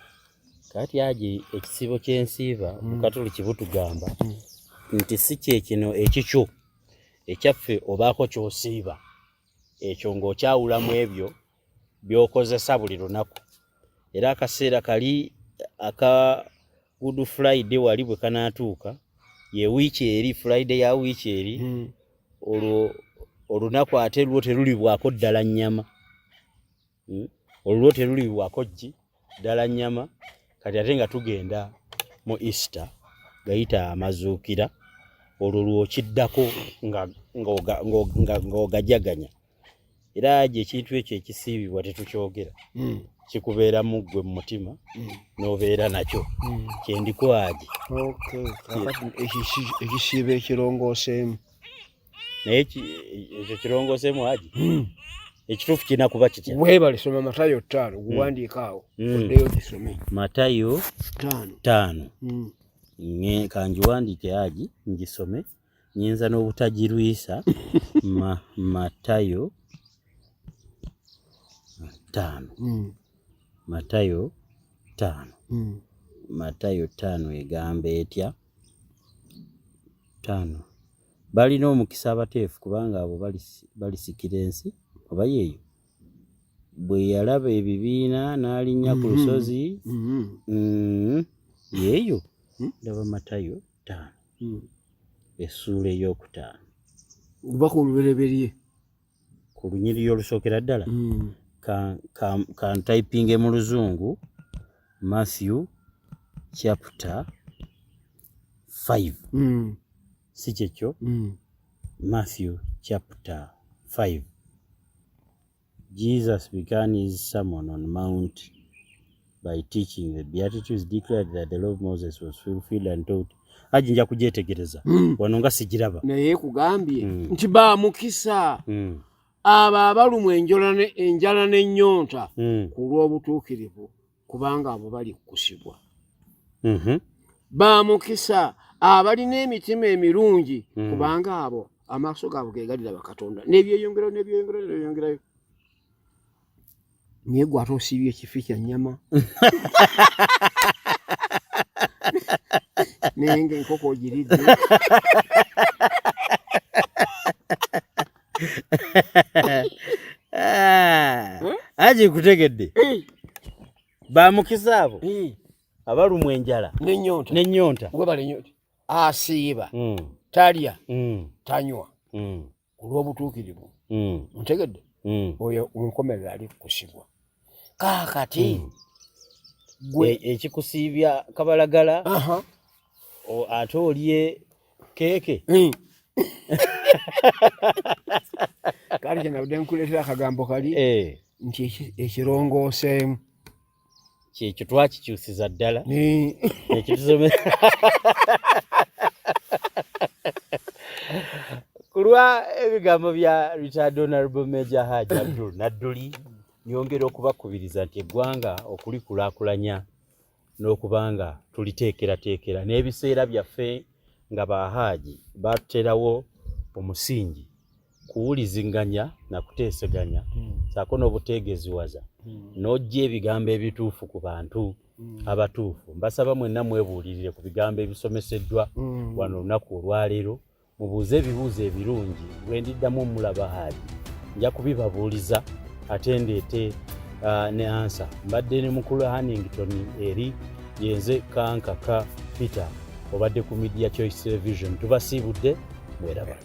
Kati Hajji ekisiibo ky'ensiiba Bukatuli kibutugamba nti si kye kino ekikyo ekyaffe obaako ky'osiiba ekyo ng'okyawulamu ebyo by'okozesa buli lunaku. Era akaseera kali aka Good Friday wali bwe kanaatuuka ye wiiki eri Friday ya wiiki eri olwo olunaku ate lwo terulibwako ddala nnyama. Olwo terulibwako ddala nnyama. Kati ate nga tugenda mu Easter gayita amazuukira olwo lwokiddako ng'ogajaganya. Era Hajji ekintu ekyo ekisiibibwa tetukyogera kikubeeramu ggwe mu mutima n'obeera nakyo kyendiko Hajji. Ekisiibo ekirongooseemu naye ekyo kirongooseemu Hajji ekituufu kirina kuba kitya? Weebale soma Matayo 5 guwandiika awo oddeyo gisome. Matayo 5 kangiwandiike Hajji ngisome nyinza n'obutagirwisa. Matayo 5 Matayo 5 Matayo 5 egamba etya? 5 balina omukisa abateefu kubanga abo balisikira ensi. Oba yeeyo bwe yalaba ebibiina n'alinnya ku lusozi yeeyo. Ndaba Matayo 5 essuula ey'okutaano oba ku lubereberye ku lunyiriri olusookera ddala. Ka ntayipinge mu Luzungu Matthew chapter 5 si kyekyo. Matthew chapter 5. Jesus began his sermon on Mount by teaching. The Beatitudes declared that the law of Moses was fulfilled and taught. Hajji nja kugyetegereza wano nga sigiraba. Naye kugambye nti baamukisa abo abalumwa enjala n'ennyonta ku lw'obutuukirivu kubanga abo balikkusibwa. Baamukisa abalina emitima emirungi kubanga abo amaaso gaabwe ge galiraba Katonda. N'ebyeyongerayo. Naye gwe ate osiibye ekifi kya nnyama naye ng'enkoko ogiridde. Hajji nkutegedde. Baamukisa abo abalumwa enjala n'ennyonta. Webale nnyo asiiba talya tanywa ku lw'obutuukirivu. Ntegedde oyo onkomerera ali kukusibwa. Kaakati gwe ekikusiibya kabalagala ate olye keeke. Kale kyenabudde nkuleetera akagambo kali nti ekirongooseemu kyekyo twakikyusiza ddala ekitusome kulwa ebigambo bya Retired Honorable Major Hajji Nadduli. Nyongera okubakubiriza nti eggwanga okulikulaakulanya n'okubanga tuliteekerateekera n'ebiseera byaffe nga Hajji baterawo omusingi kuwulizinganya na kuteeseganya saako n'obuteegeziwaza n'ojja ebigambo ebituufu ku bantu abatuufu. Mbasaba mwenna mwebuulirire ku bigambo ebisomeseddwa wano olunaku olwaleero. Mubuuze ebibuuzo ebirungi bwe ndiddamu mulaba Hajji nja kubibabuuliza ate ndeete ne ansa. Mbadde ne mukulu Hannington eri yenze Kankaka Peter obadde ku Media Choice Television. Tubasiibudde mweraba.